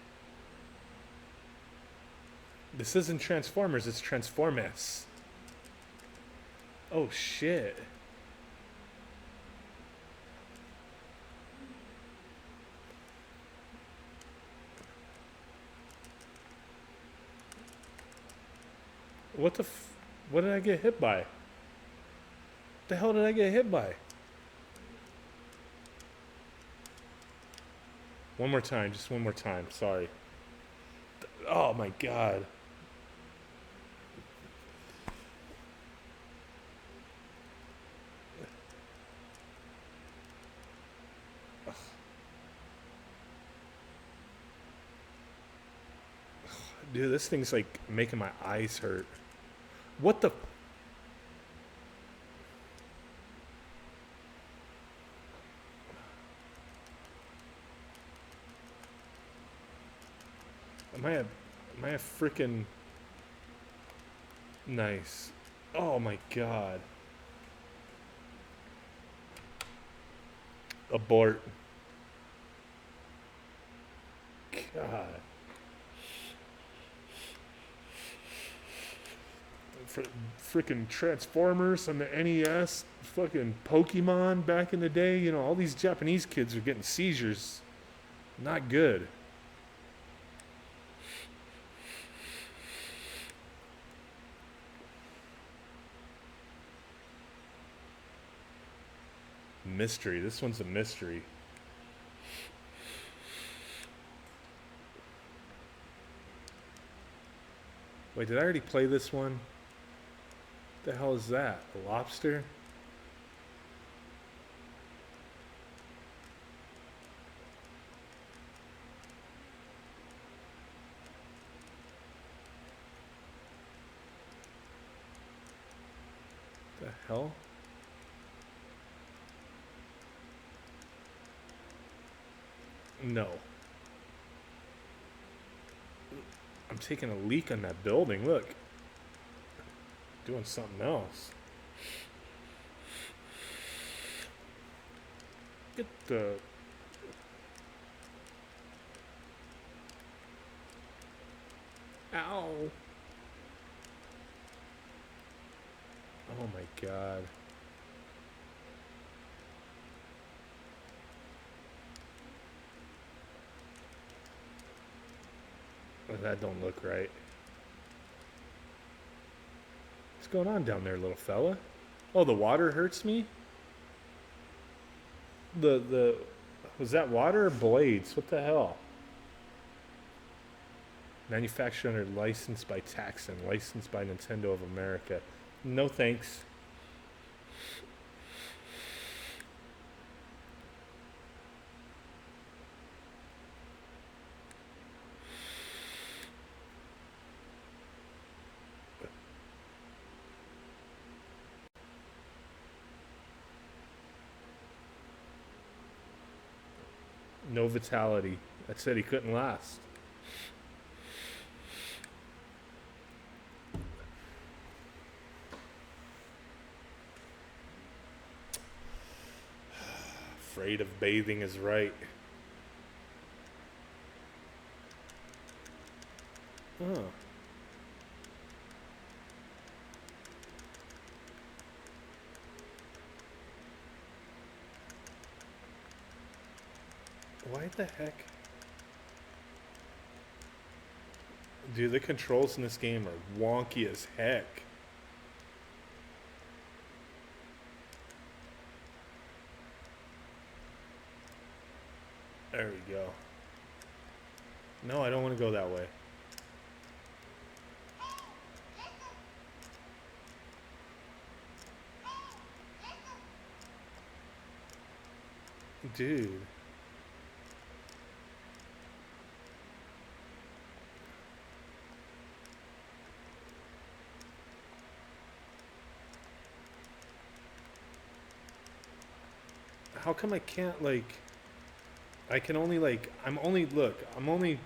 Speaker 1: This isn't Transformers, it's Transformers. Oh shit. What did I get hit by? The hell did I get hit by? One more time, just one more time, sorry. Oh my god. Dude, this thing's like making my eyes hurt. What the... Am I a freaking... Nice. Oh my god. Abort. God. Freaking Transformers on the NES, fucking Pokemon back in the day, you know, all these Japanese kids are getting seizures. Not good. Mystery. This one's a mystery. Wait, did I already play this one? What the hell is that? A lobster? The hell? No. I'm taking a leak on that building. Look. Doing something else. Get the... Ow. Oh my god. Well, that don't look right. What's going on down there, little fella? Oh, the water hurts me? Was that water or blades? What the hell? Manufactured under license by Taxon, licensed by Nintendo of America. No thanks. No vitality. That said he couldn't last. afraid of bathing is right. Oh. Why the heck? Dude, the controls in this game are wonky as heck. There we go. No, I don't want to go that way. Dude. How come I can't, like... I can only, like... I'm only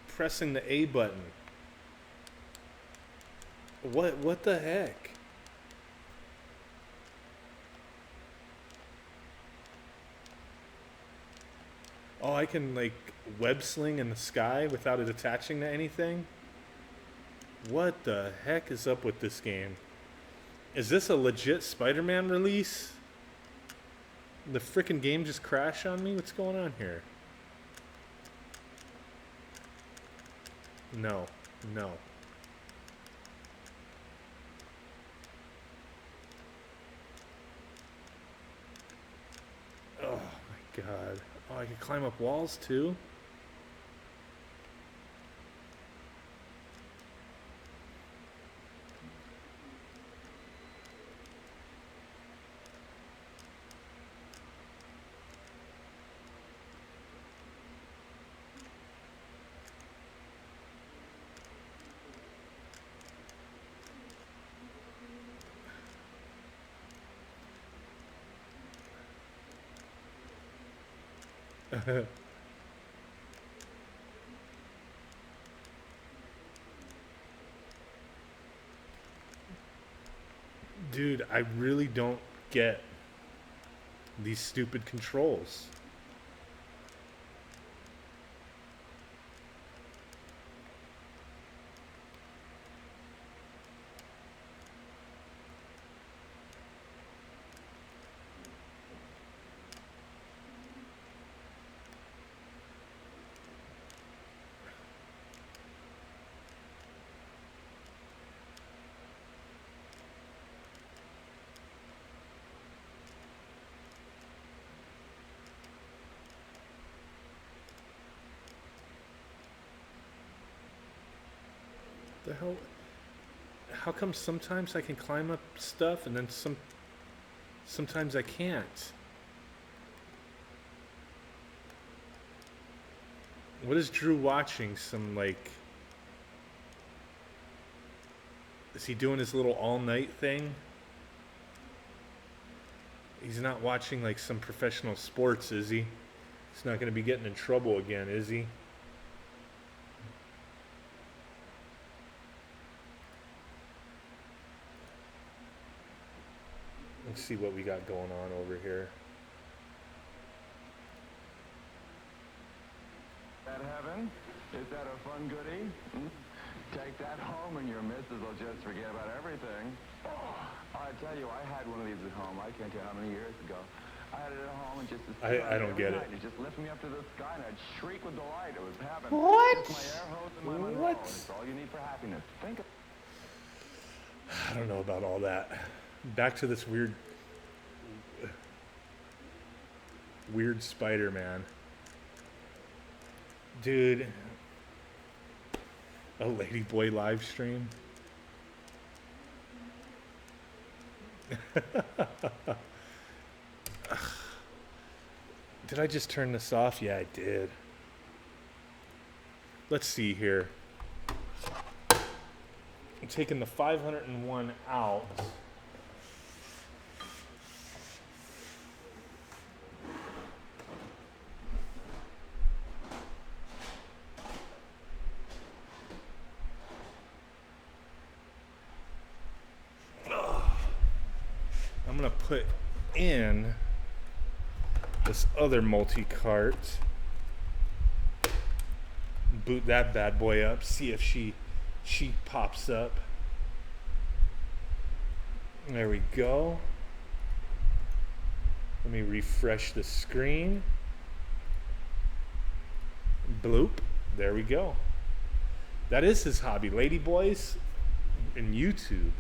Speaker 1: pressing the A button. What the heck? Oh, I can, like, web sling in the sky without it attaching to anything? What the heck is up with this game? Is this a legit Spider-Man release? The frickin' game just crashed on me? What's going on here? No. No. Oh my god. Oh, I can climb up walls too? Dude, I really don't get these stupid controls. The hell? How come sometimes I can climb up stuff and then sometimes I can't? What is Drew watching? Some, like... Is he doing his little all-night thing? He's not watching, like, some professional sports, is he? He's not going to be getting in trouble again, is he? Let's see what we got going on over here.
Speaker 2: That heaven? Is that a fun goodie? Take that home and your missus will just forget about everything. Oh, I tell you, I had one of these at home. I can't tell how many years ago. I had it at home and just...
Speaker 1: I don't get it.
Speaker 2: It just lifted me up to the sky and I'd shriek with delight. It was heaven.
Speaker 1: What?
Speaker 2: Just my air hose and my Monroe.
Speaker 1: What?
Speaker 2: It's all you need for happiness. Think of...
Speaker 1: I don't know about all that. Back to this weird Spider-Man. Dude. A Ladyboy live stream. Did I just turn this off? Yeah, I did. Let's see here. I'm taking the 501 out. I'm gonna put in this other multi-cart. Boot that bad boy up, see if she pops up. There we go. Let me refresh the screen. Bloop. There we go. That is his hobby, ladyboys and YouTube.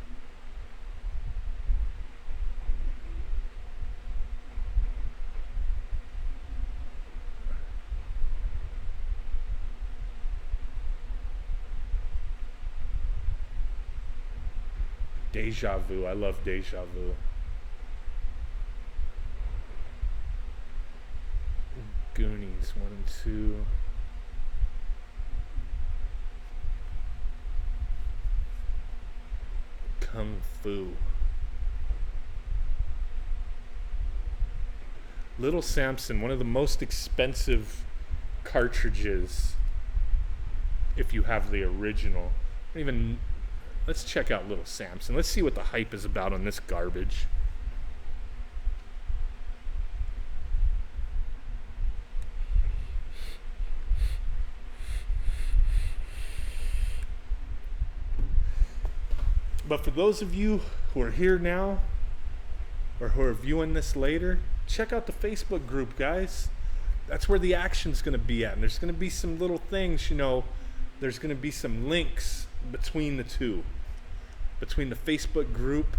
Speaker 1: Deja vu. I love deja vu. Goonies 1 and 2. Kung Fu. Little Samson, one of the most expensive cartridges if you have the original. Let's check out Little Samson. Let's see what the hype is about on this garbage. But for those of you who are here now or who are viewing this later, check out the Facebook group, guys. That's where the action's going to be at. And there's going to be some little things, there's going to be some links between the two, between the Facebook group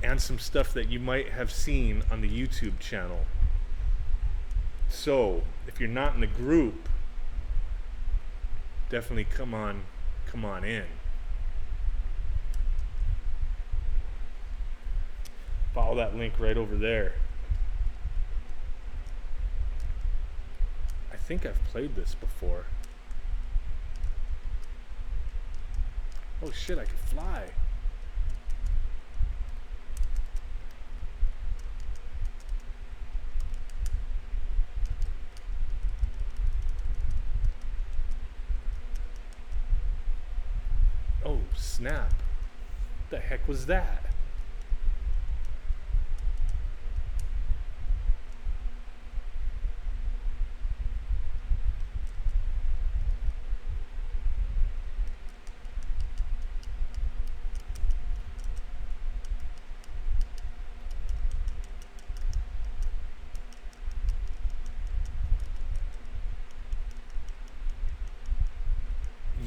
Speaker 1: and some stuff that you might have seen on the YouTube channel. So if you're not in the group, definitely come on in. Follow that link right over there. I think I've played this before. Oh shit, I can fly. Oh snap. What the heck was that?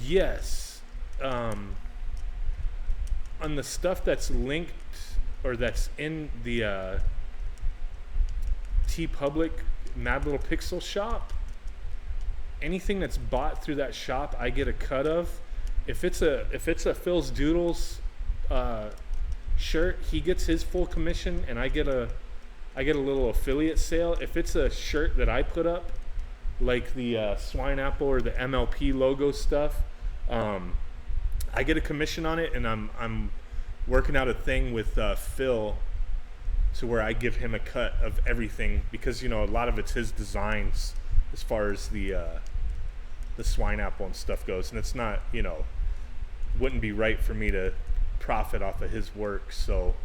Speaker 1: Yes. On the stuff that's linked or that's in the TeePublic Mad Little Pixel shop, anything that's bought through that shop, I get a cut of. If it's a Phil's Doodles shirt, he gets his full commission, and I get a little affiliate sale. If it's a shirt that I put up, like the Swine Apple or the MLP logo stuff, I get a commission on it, and I'm working out a thing with Phil to where I give him a cut of everything, because a lot of it's his designs as far as the Swine Apple and stuff goes, and it's not, wouldn't be right for me to profit off of his work, so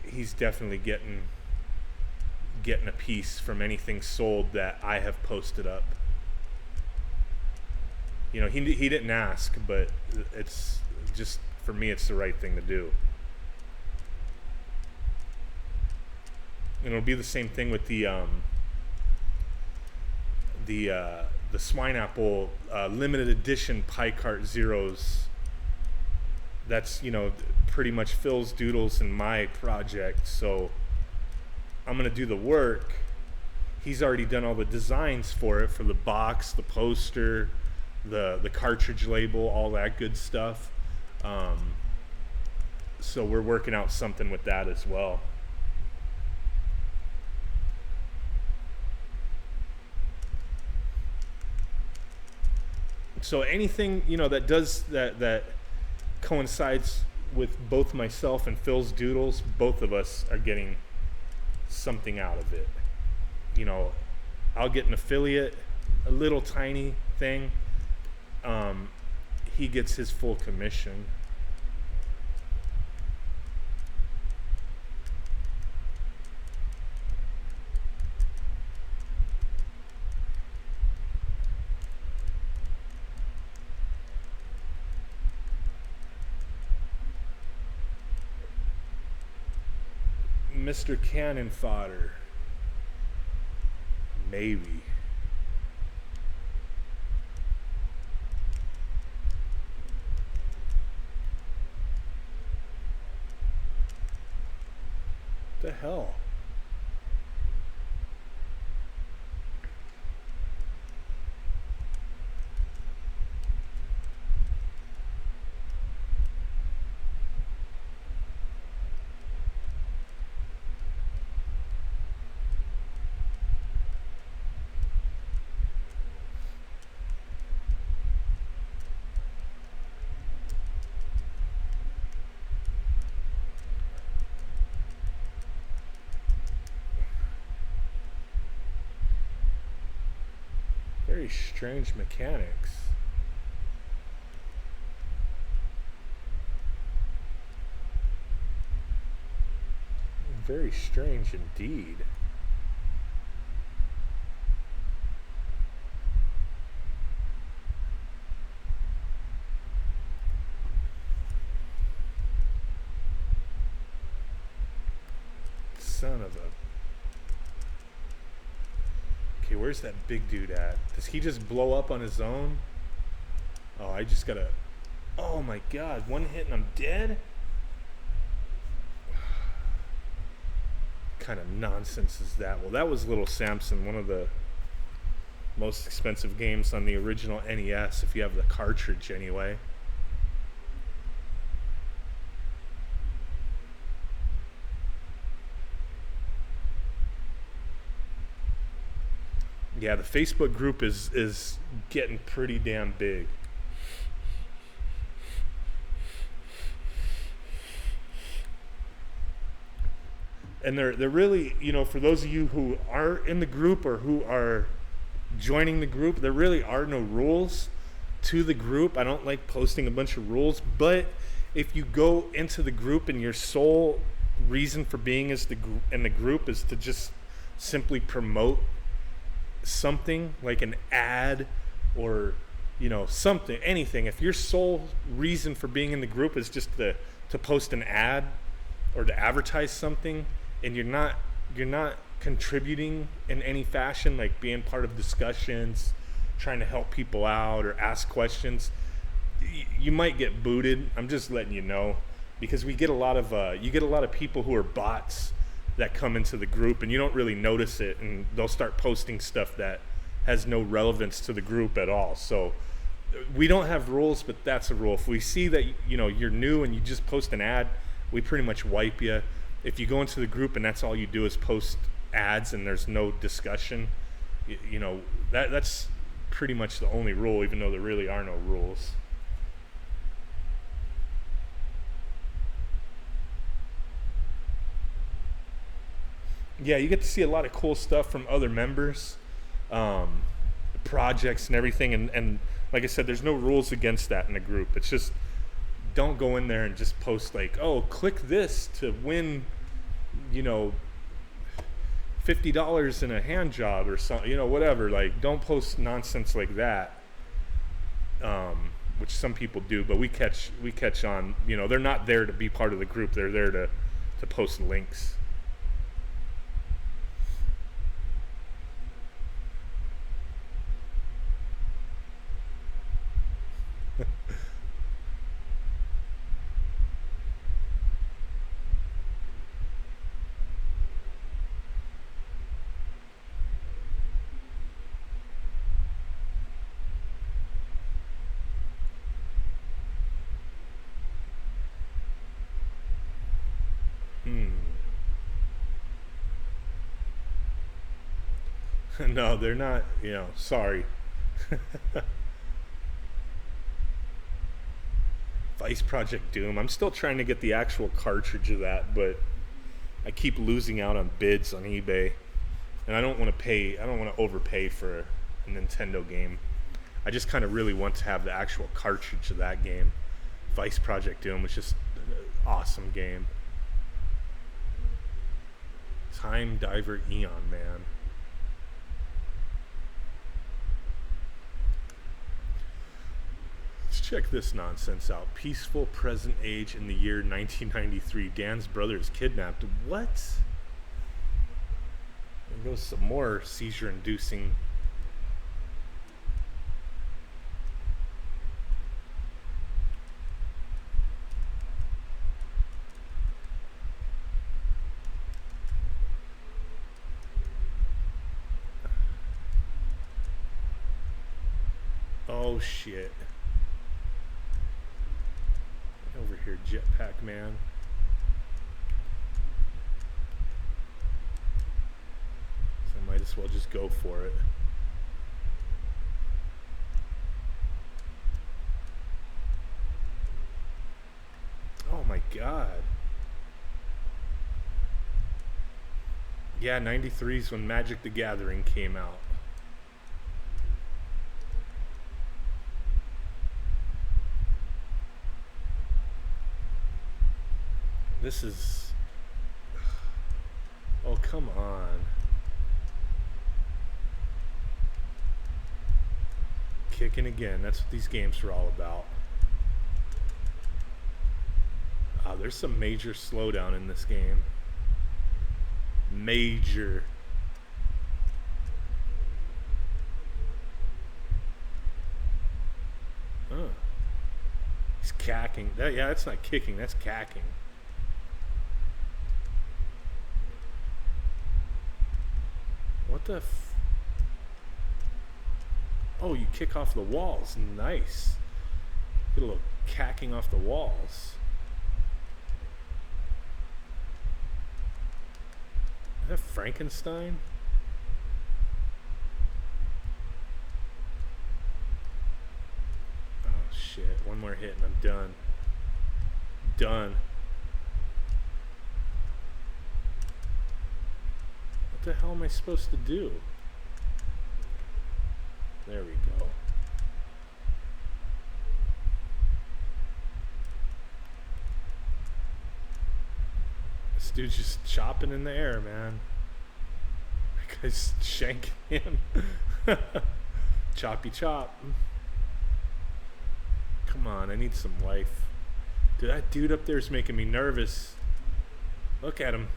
Speaker 1: he's definitely getting a piece from anything sold that I have posted up. He didn't ask, but it's just, for me, it's the right thing to do. And it'll be the same thing with the Swine Apple limited edition Pie Cart Zeros. That's pretty much Phil's Doodles and my project, so I'm gonna do the work. He's already done all the designs for it, for the box, the poster, the cartridge label, all that good stuff. So we're working out something with that as well. So anything that coincides with both myself and Phil's Doodles, both of us are getting something out of it. I'll get an affiliate, a little tiny thing. He gets his full commission. Mr. Cannon Fodder. Maybe. What the hell? Very strange mechanics. Very strange indeed. Son of a... Okay, where's that big dude at? Does he just blow up on his own? Oh, I just gotta... Oh my god, one hit and I'm dead? What kind of nonsense is that? Well, that was Little Samson, one of the most expensive games on the original NES, if you have the cartridge anyway. Yeah, the Facebook group is getting pretty damn big. And they're really, you know, for those of you who are in the group or who are joining the group, there really are no rules to the group. I don't like posting a bunch of rules, but if you go into the group and your sole reason for being in the group is to just simply promote something like an ad or, you know, something, anything, if your sole reason for being in the group is just to post an ad or to advertise something, and you're not contributing in any fashion, like being part of discussions, trying to help people out or ask questions, you might get booted. I'm just letting you know, because we get a lot of you get a lot of people who are bots that come into the group and you don't really notice it, and they'll start posting stuff that has no relevance to the group at all. So we don't have rules, but that's a rule. If we see that, you know, you're new and you just post an ad, we pretty much wipe you. If you go into the group and that's all you do is post ads and there's no discussion, you know, that's pretty much the only rule, even though there really are no rules. Yeah, you get to see a lot of cool stuff from other members, projects and everything, and like I said, there's no rules against that in the group. It's just, don't go in there and just post like, oh, click this to win, you know, $50 in a hand job or something, you know, whatever. Like, don't post nonsense like that, which some people do, but we catch on. You know, they're not there to be part of the group. They're there to post links. No, they're not, you know, sorry. Vice Project Doom. I'm still trying to get the actual cartridge of that, but I keep losing out on bids on eBay. And I don't want to overpay for a Nintendo game. I just kind of really want to have the actual cartridge of that game. Vice Project Doom was just an awesome game. Time Diver Eon Man. Let's check this nonsense out. Peaceful present age in the year 1993. Dan's brother is kidnapped. What? There goes some more seizure-inducing. Oh shit. Over here, jetpack man. So I might as well just go for it. Oh my god. Yeah, 93 is when Magic the Gathering came out. This is... Oh, come on. Kicking again. That's what these games are all about. Ah, there's some major slowdown in this game. Major. Huh. He's cacking. Yeah, that's not kicking. That's cacking. What the f... Oh, you kick off the walls. Nice. Get a little cacking off the walls. Is that Frankenstein? Oh shit. One more hit and I'm done. Done. What the hell am I supposed to do? There we go. This dude's just chopping in the air, man. That guy's shanking him. Choppy chop. Come on, I need some life. Dude, that dude up there is making me nervous. Look at him.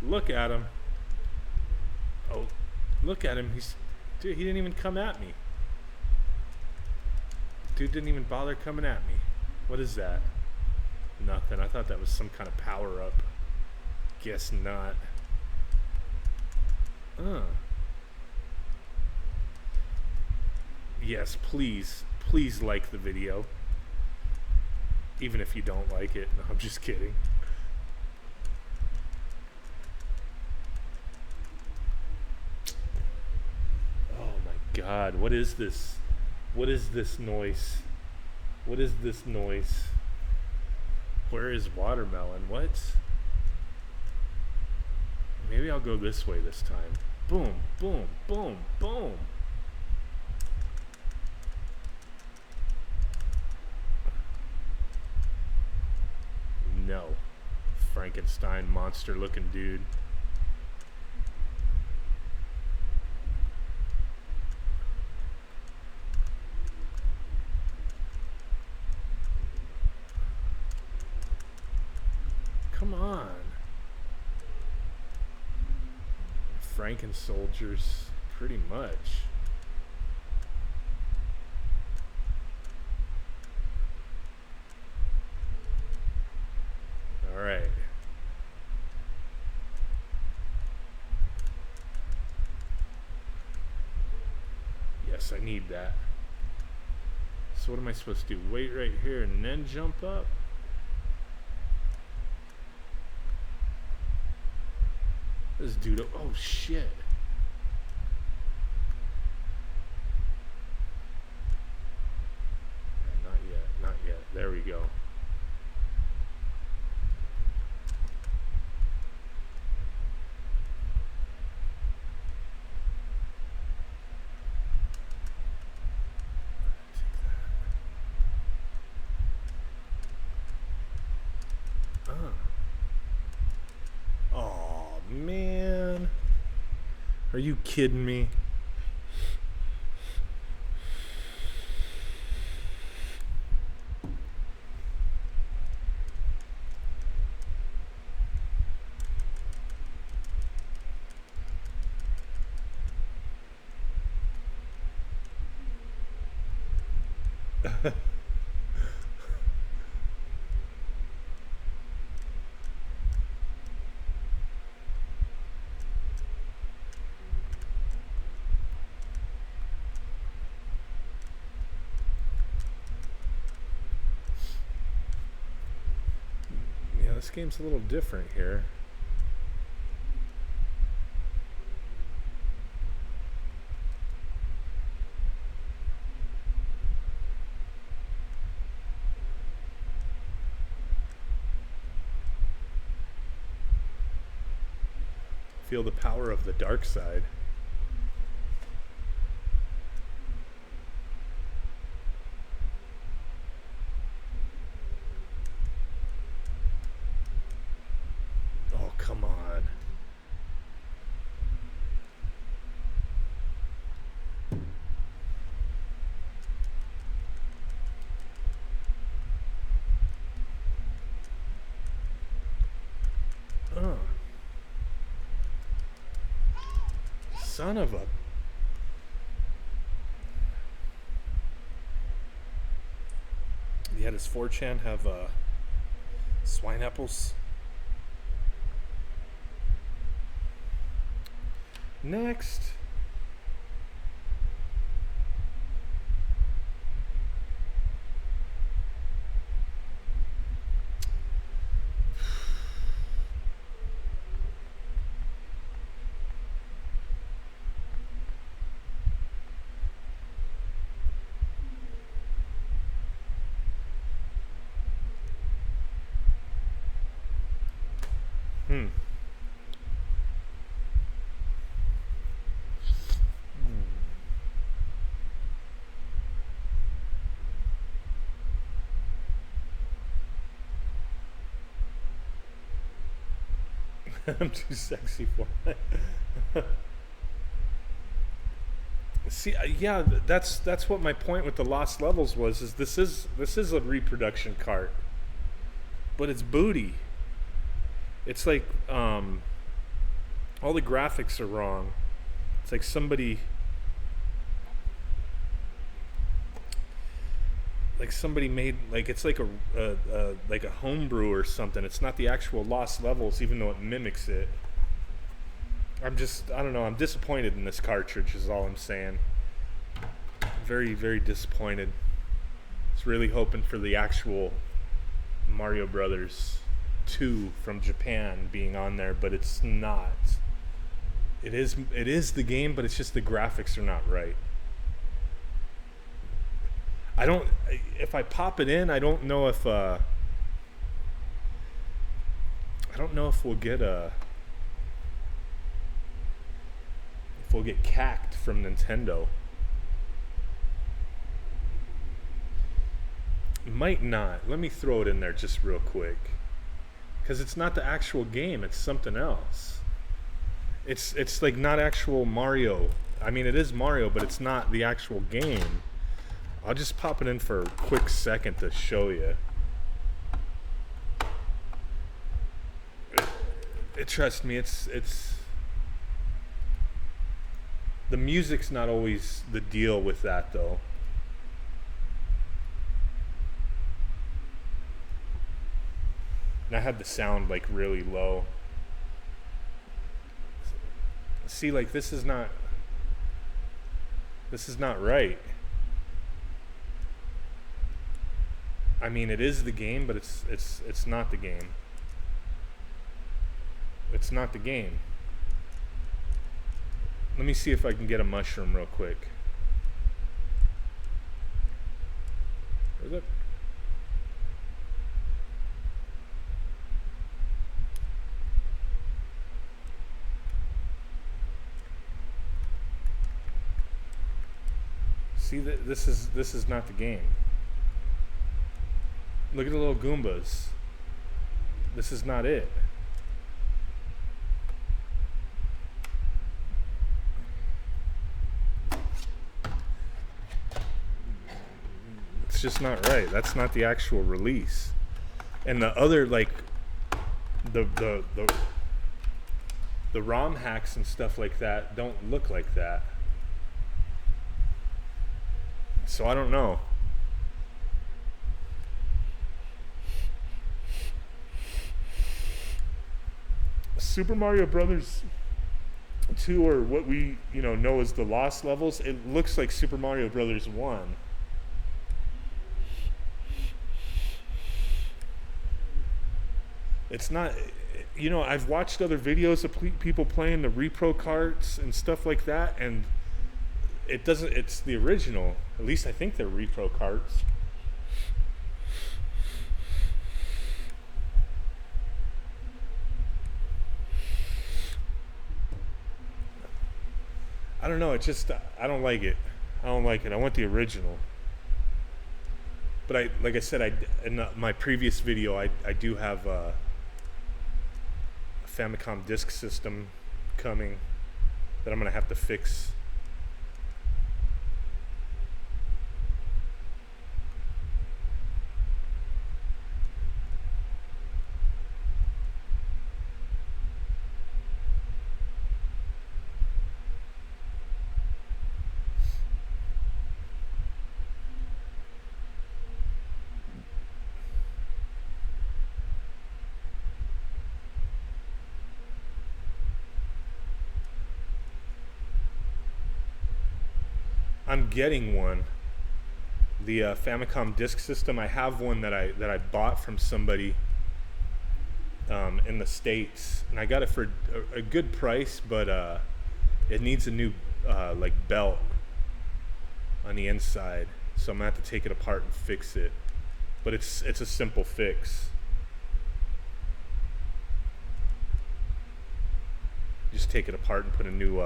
Speaker 1: Look at him. Oh, look at him. Dude, he didn't even come at me. Dude didn't even bother coming at me. What is that? Nothing. I thought that was some kind of power-up. Guess not. Yes, please. Please like the video. Even if you don't like it. No, I'm just kidding. God, what is this? What is this noise? What is this noise? Where is watermelon? What? Maybe I'll go this way this time. Boom, boom, boom, boom. No. Frankenstein monster looking dude. Come on. Franken soldiers, pretty much. All right. Yes, I need that. So what am I supposed to do? Wait right here and then jump up? This dude, oh shit. Not yet, not yet. There we go. Man, are you kidding me? Yeah, this game's a little different here. Feel the power of the dark side. Oh, come on. Oh. Son of a... Yeah, does 4chan have swine apples? Next. I'm too sexy for it. See, yeah, that's what my point with the Lost Levels was. Is this is a reproduction cart, but it's booty. It's like all the graphics are wrong. It's like somebody made, like, it's like a homebrew or something. It's not the actual Lost Levels, even though it mimics it. I don't know, I'm disappointed in this cartridge is all I'm saying. Very, very disappointed. I was really hoping for the actual Mario Brothers 2 from Japan being on there, but it's not. It is the game, but it's just the graphics are not right. If I pop it in, I don't know if we'll get cacked from Nintendo. Might not. Let me throw it in there just real quick, because it's not the actual game, it's something else. It's like not actual Mario. I mean, it is Mario, but it's not the actual game. I'll just pop it in for a quick second to show you. Trust me, it's the music's not always the deal with that, though. And I had the sound like really low. See, like, this is not right. I mean, it is the game, but it's not the game. It's not the game. Let me see if I can get a mushroom real quick. Where's it? See, this is not the game. Look at the little Goombas. This is not it. It's just not right. That's not the actual release. And the other, like, the ROM hacks and stuff like that don't look like that. So I don't know. Super Mario Brothers 2, or what we know as the Lost Levels, it looks like Super Mario Brothers 1. It's not, I've watched other videos of people playing the repro carts and stuff like that, and it's the original. At least I think they're repro carts. I don't know. I don't like it. I don't like it. I want the original. But like I said, in my previous video, I do have a Famicom disk system coming that I'm gonna have to fix. I'm getting one. The Famicom disk system. I have one that I bought from somebody in the States, and I got it for a good price, but it needs a new like belt on the inside, so I'm gonna have to take it apart and fix it. But it's a simple fix. Just take it apart and put a new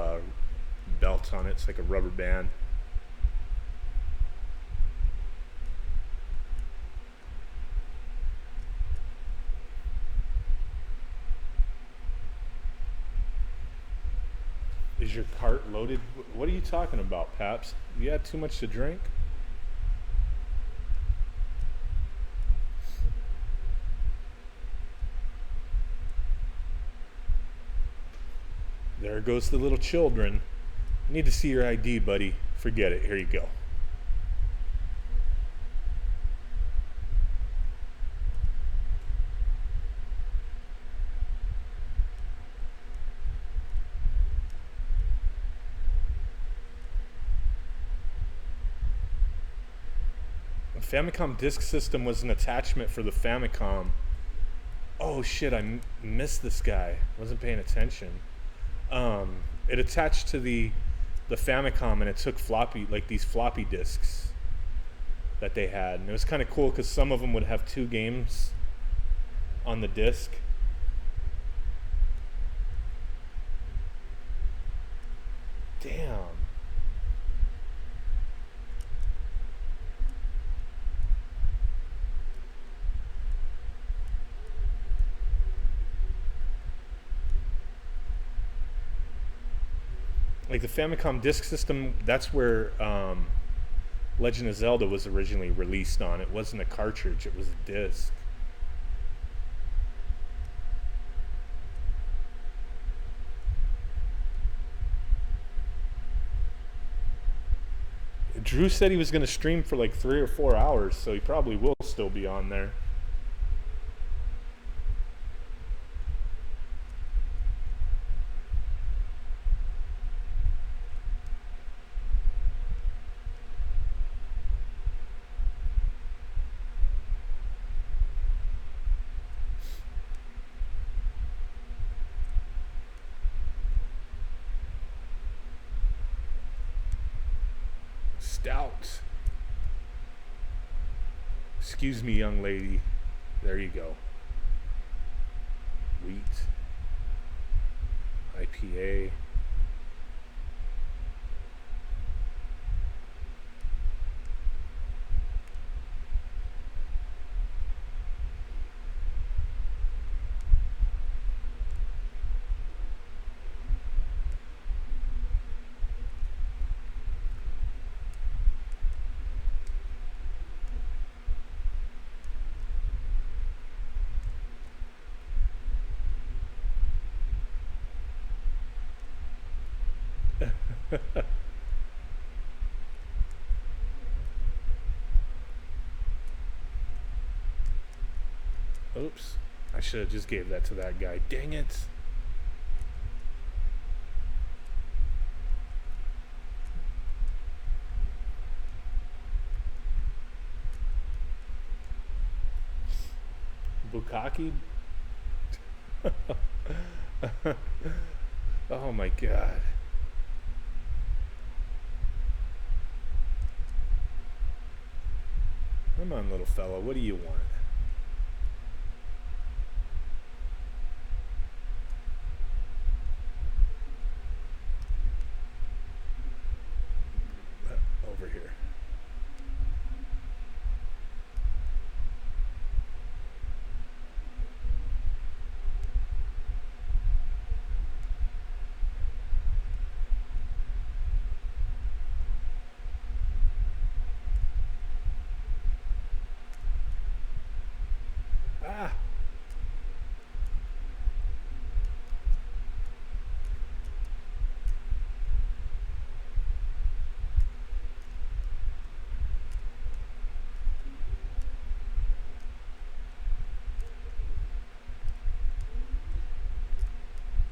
Speaker 1: belt on it. It's like a rubber band. Is your cart loaded? What are you talking about, Paps? You had too much to drink? There goes the little children. Need to see your ID, buddy. Forget it. Here you go. The Famicom disk system was an attachment for the Famicom. Oh shit, I missed this guy. Wasn't paying attention. It attached to the Famicom, and it took these floppy disks that they had, and it was kind of cool because some of them would have 2 games on the disc. Damn. Like the Famicom disk system, that's where Legend of Zelda was originally released on. It wasn't a cartridge, it was a disc. Drew said he was going to stream for like 3 or 4 hours, so he probably will still be on there. Stout. Excuse me, young lady. There you go. Wheat. IPA. Oops. I should have just gave that to that guy. Dang it. Bukkake? Oh my god. Come on, little fella, what do you want? Over here. Ah!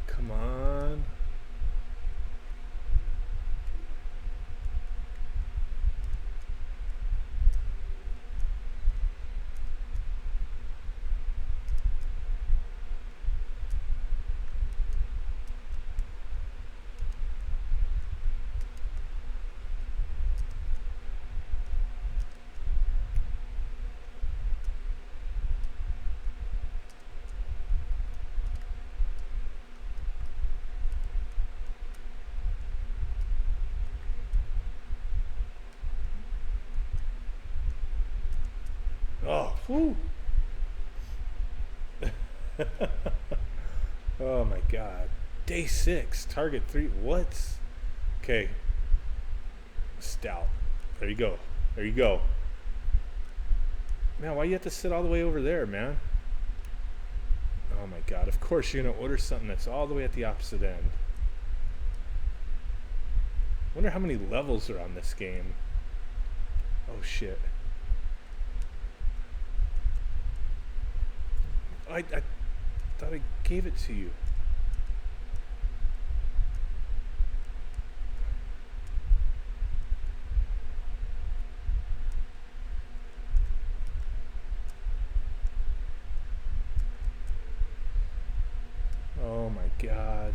Speaker 1: Come on. Oh, whew. Oh my god. Day 6, target 3. What? Okay. Stout. There you go. There you go. Man, why you have to sit all the way over there, man? Oh my god. Of course you're gonna order something that's all the way at the opposite end. Wonder how many levels are on this game. Oh shit. I thought I gave it to you. Oh my god.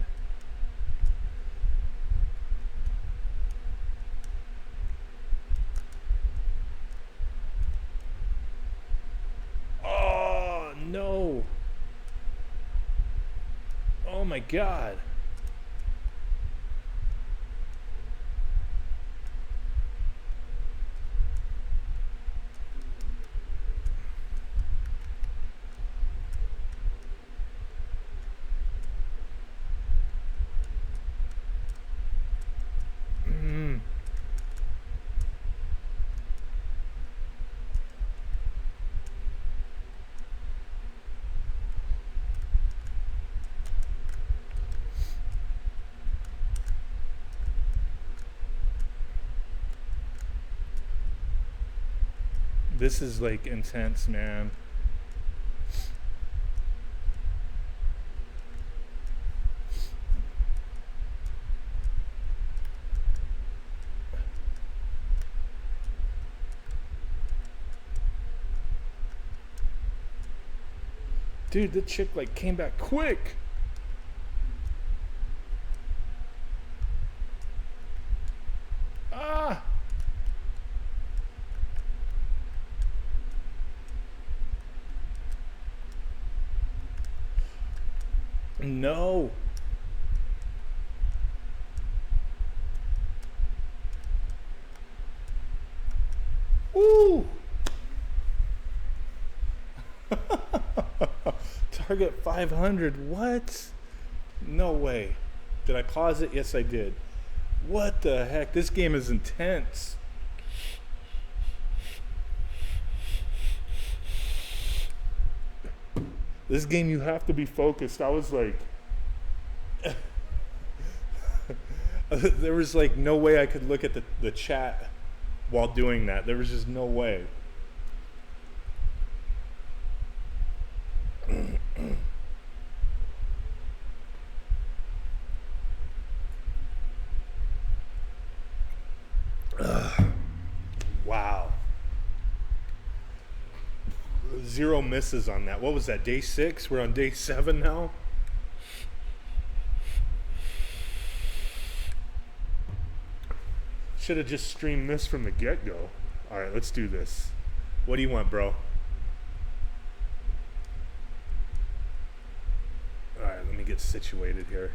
Speaker 1: Oh no. Oh my god. This is like intense, man. Dude, the chick like came back quick. Ah! No. Woo! Target 500. What? No way. Did I pause it? Yes, I did. What the heck? This game is intense. This game, you have to be focused. I was like... there was like no way I could look at the chat while doing that. There was just no way. Wow. 0 misses on that. What was that, day 6? We're on day 7 now. Should have just streamed this from the get-go. All right, let's do this. What do you want, bro? All right, let me get situated here.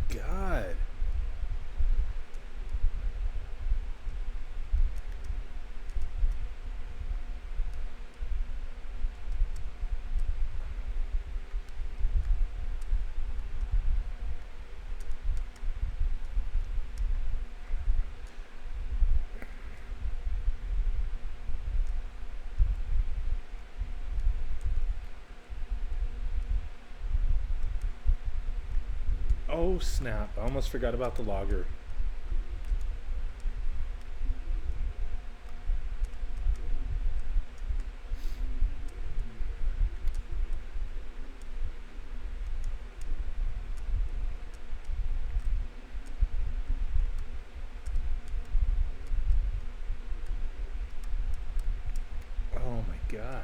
Speaker 1: God. Oh snap, I almost forgot about the logger. Oh my God.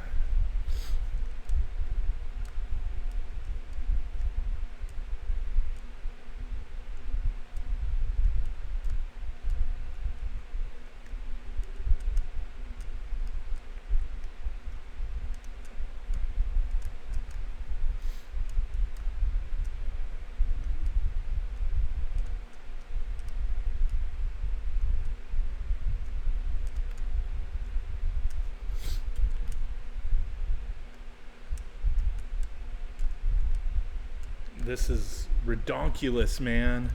Speaker 1: This is redonkulous, man.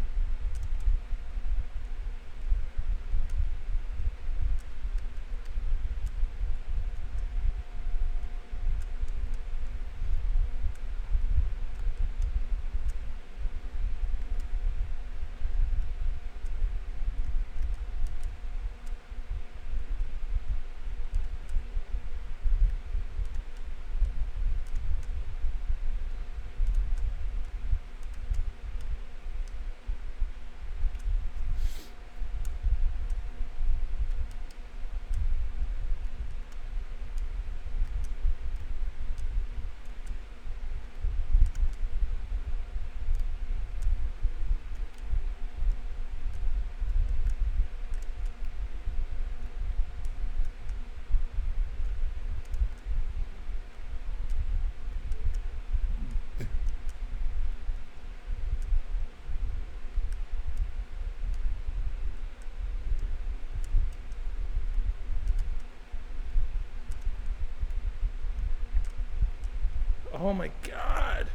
Speaker 1: Oh my God.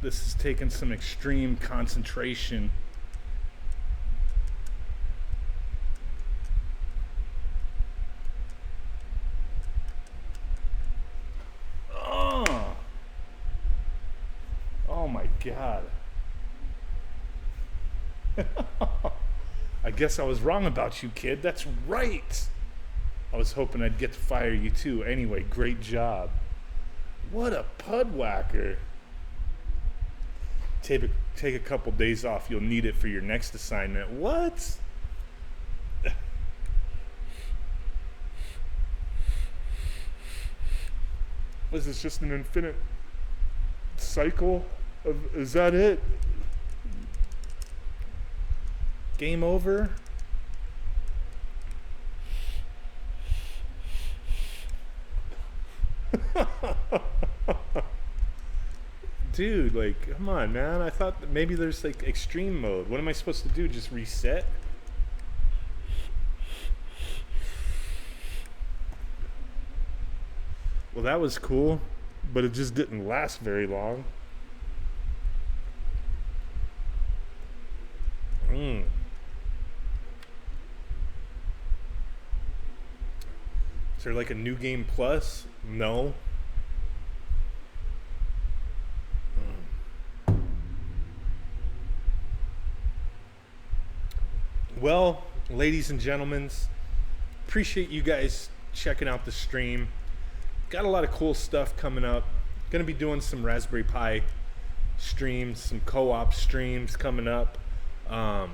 Speaker 1: This has taken some extreme concentration. Oh my God. I guess I was wrong about you, kid. That's right. I was hoping I'd get to fire you too. Anyway, great job. What a pud whacker. Take a couple days off. You'll need it for your next assignment. What? Was this just an infinite cycle of, is that it? Game over? Dude, like, come on, man. I thought that maybe there's like extreme mode. What am I supposed to do? Just reset? Well, that was cool, but it just didn't last very long. Is there like a new game plus? No. Well, ladies and gentlemen, appreciate you guys checking out the stream. Got a lot of cool stuff coming up. Gonna be doing some Raspberry Pi streams, some co-op streams coming up. We're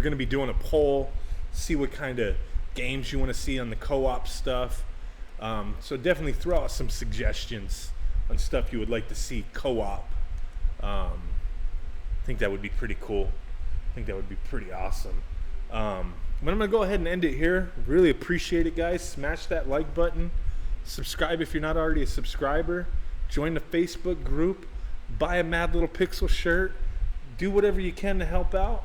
Speaker 1: gonna be doing a poll, see what kind of games you want to see on the co-op stuff. So definitely throw out some suggestions on stuff you would like to see co-op. I think that would be pretty cool. I think that would be pretty awesome. But I'm gonna go ahead and end it here. Really appreciate it, guys. Smash that like button. Subscribe if you're not already a subscriber. Join the Facebook group. Buy a Mad Little Pixel shirt. Do whatever you can to help out.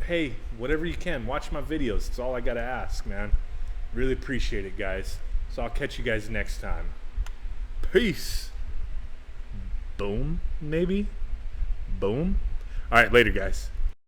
Speaker 1: Hey, whatever you can. Watch my videos. It's all I gotta ask, man. Really appreciate it, guys. So I'll catch you guys next time. Peace. Boom, maybe? Boom. All right, later, guys.